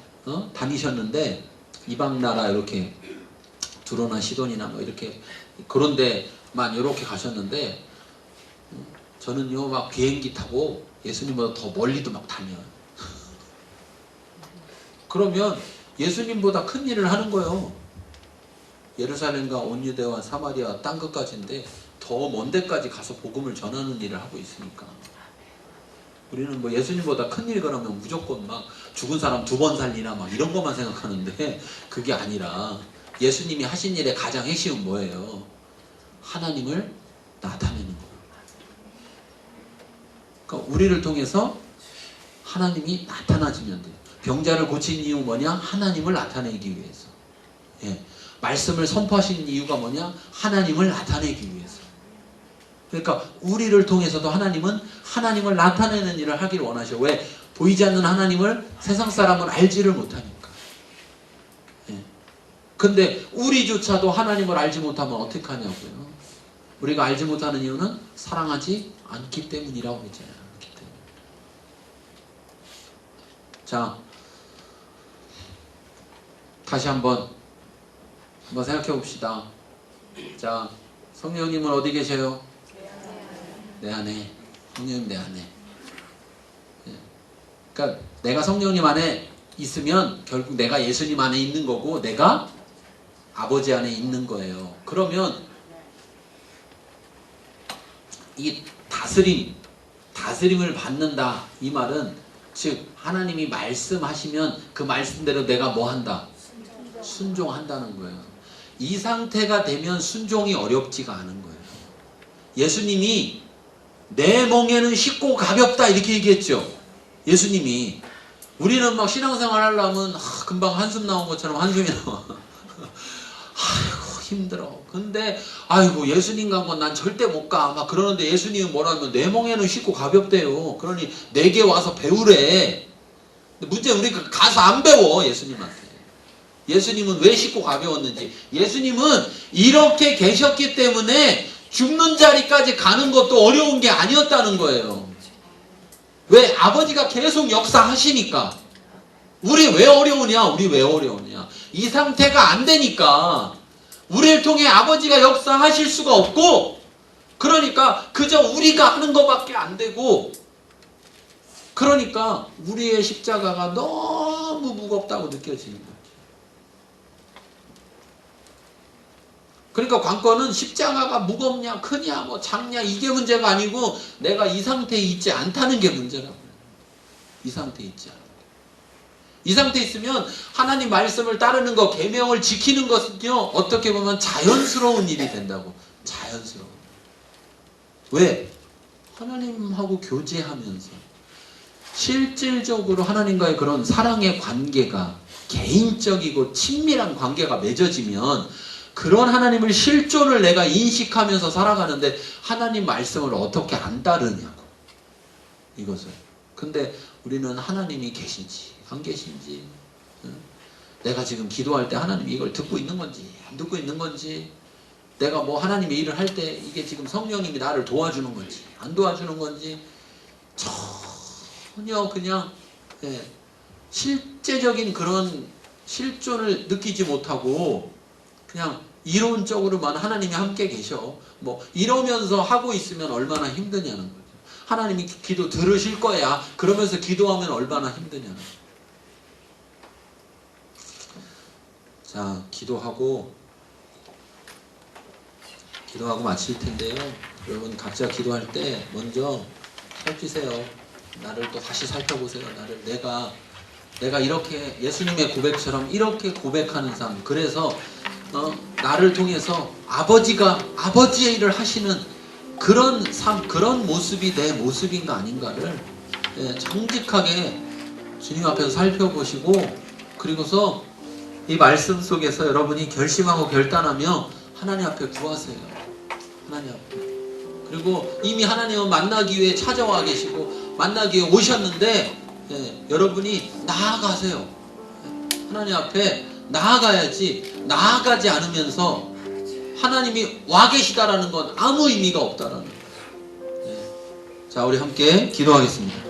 다니셨는데, 이방 나라 이렇게 두로나 시돈이나 뭐 이렇게 그런 데만 이렇게 가셨는데, 저는요 막 비행기 타고 예수님보다 더 멀리도 막 다녀요. 그러면 예수님보다 큰 일을 하는 거예요. 예루살렘과 온 유대와 사마리아 땅 끝까지인데 더 먼 데까지 가서 복음을 전하는 일을 하고 있으니까. 우리는 뭐 예수님보다 큰 일 그러면 무조건 막 죽은 사람 2번 살리나 막 이런 것만 생각하는데, 그게 아니라 예수님이 하신 일의 가장 핵심은 뭐예요? 하나님을 나타내는 거예요. 그러니까 우리를 통해서 하나님이 나타나지면 돼요. 병자를 고친 이유 뭐냐? 하나님을 나타내기 위해서. 말씀을 선포하신 이유가 뭐냐? 하나님을 나타내기 위해서. 그러니까 우리를 통해서도 하나님은 하나님을 나타내는 일을 하기를 원하셔. 왜? 보이지 않는 하나님을 세상 사람은 알지를 못하니까. 근데 우리조차도 하나님을 알지 못하면 어떻게 하냐고요. 우리가 알지 못하는 이유는 사랑하지 않기 때문이라고 했잖아요. 않기 때문에. 자, 다시 한번 생각해 봅시다. 자, 성령님은 어디 계셔요? 내 안에. 성령님 내 안에. 그러니까 내가 성령님 안에 있으면 결국 내가 예수님 안에 있는 거고, 내가 아버지 안에 있는 거예요. 그러면 이 다스림을 받는다, 이 말은 즉 하나님이 말씀하시면 그 말씀대로 내가 뭐 한다? 순종한다는 거예요. 이 상태가 되면 순종이 어렵지가 않은 거예요. 예수님이 내 멍에는 쉽고 가볍다 이렇게 얘기했죠. 예수님이. 우리는 막 신앙생활 하려면 금방 한숨 나온 것처럼 한숨이 나와. 아이고 힘들어. 근데 아이고 예수님 간 건 난 절대 못 가. 막 그러는데 예수님은 뭐라면 내 멍에는 쉽고 가볍대요. 그러니 내게 와서 배우래. 근데 문제는 우리가 가서 안 배워 예수님한테. 예수님은 왜 쉽고 가벼웠는지. 예수님은 이렇게 계셨기 때문에 죽는 자리까지 가는 것도 어려운 게 아니었다는 거예요. 왜? 아버지가 계속 역사하시니까. 우리 왜 어려우냐? 우리 왜 어려우냐? 이 상태가 안 되니까 우리를 통해 아버지가 역사하실 수가 없고, 그러니까 그저 우리가 하는 것밖에 안 되고, 그러니까 우리의 십자가가 너무 무겁다고 느껴지는 거죠. 그러니까 관건은 십자가가 무겁냐 크냐 뭐 작냐 이게 문제가 아니고 내가 이 상태에 있지 않다는 게 문제라고요. 이 상태에 있지 않다. 이 상태에 있으면 하나님 말씀을 따르는 것, 계명을 지키는 것은요 어떻게 보면 자연스러운 일이 된다고. 자연스러운. 왜? 하나님하고 교제하면서 실질적으로 하나님과의 그런 사랑의 관계가, 개인적이고 친밀한 관계가 맺어지면 그런 하나님을 실존을 내가 인식하면서 살아가는데 하나님 말씀을 어떻게 안 따르냐고. 이것을. 근데 우리는 하나님이 계신지 안 계신지, 내가 지금 기도할 때 하나님이 이걸 듣고 있는 건지 안 듣고 있는 건지, 내가 뭐 하나님의 일을 할 때 이게 지금 성령님이 나를 도와주는 건지 안 도와주는 건지 전혀 그냥 실제적인 그런 실존을 느끼지 못하고 그냥 이론적으로만 하나님이 함께 계셔. 뭐 이러면서 하고 있으면 얼마나 힘드냐는 거죠. 하나님이 기도 들으실 거야. 그러면서 기도하면 얼마나 힘드냐는 거죠. 자, 기도하고 마칠 텐데요. 여러분 각자 기도할 때 먼저 살피세요. 나를 또 다시 살펴보세요. 내가 이렇게 예수님의 고백처럼 이렇게 고백하는 삶. 그래서 나를 통해서 아버지의 일을 하시는 그런 삶, 그런 모습이 내 모습인가 아닌가를 정직하게 주님 앞에서 살펴보시고, 그리고서 이 말씀 속에서 여러분이 결심하고 결단하며 하나님 앞에 구하세요. 하나님 앞에. 그리고 이미 하나님은 만나기 위해 찾아와 계시고 만나기 위해 오셨는데 여러분이 나아가세요. 하나님 앞에 나아가야지. 나아가지 않으면서 하나님이 와 계시다라는 건 아무 의미가 없다라는 거예요. 자, 우리 함께 기도하겠습니다.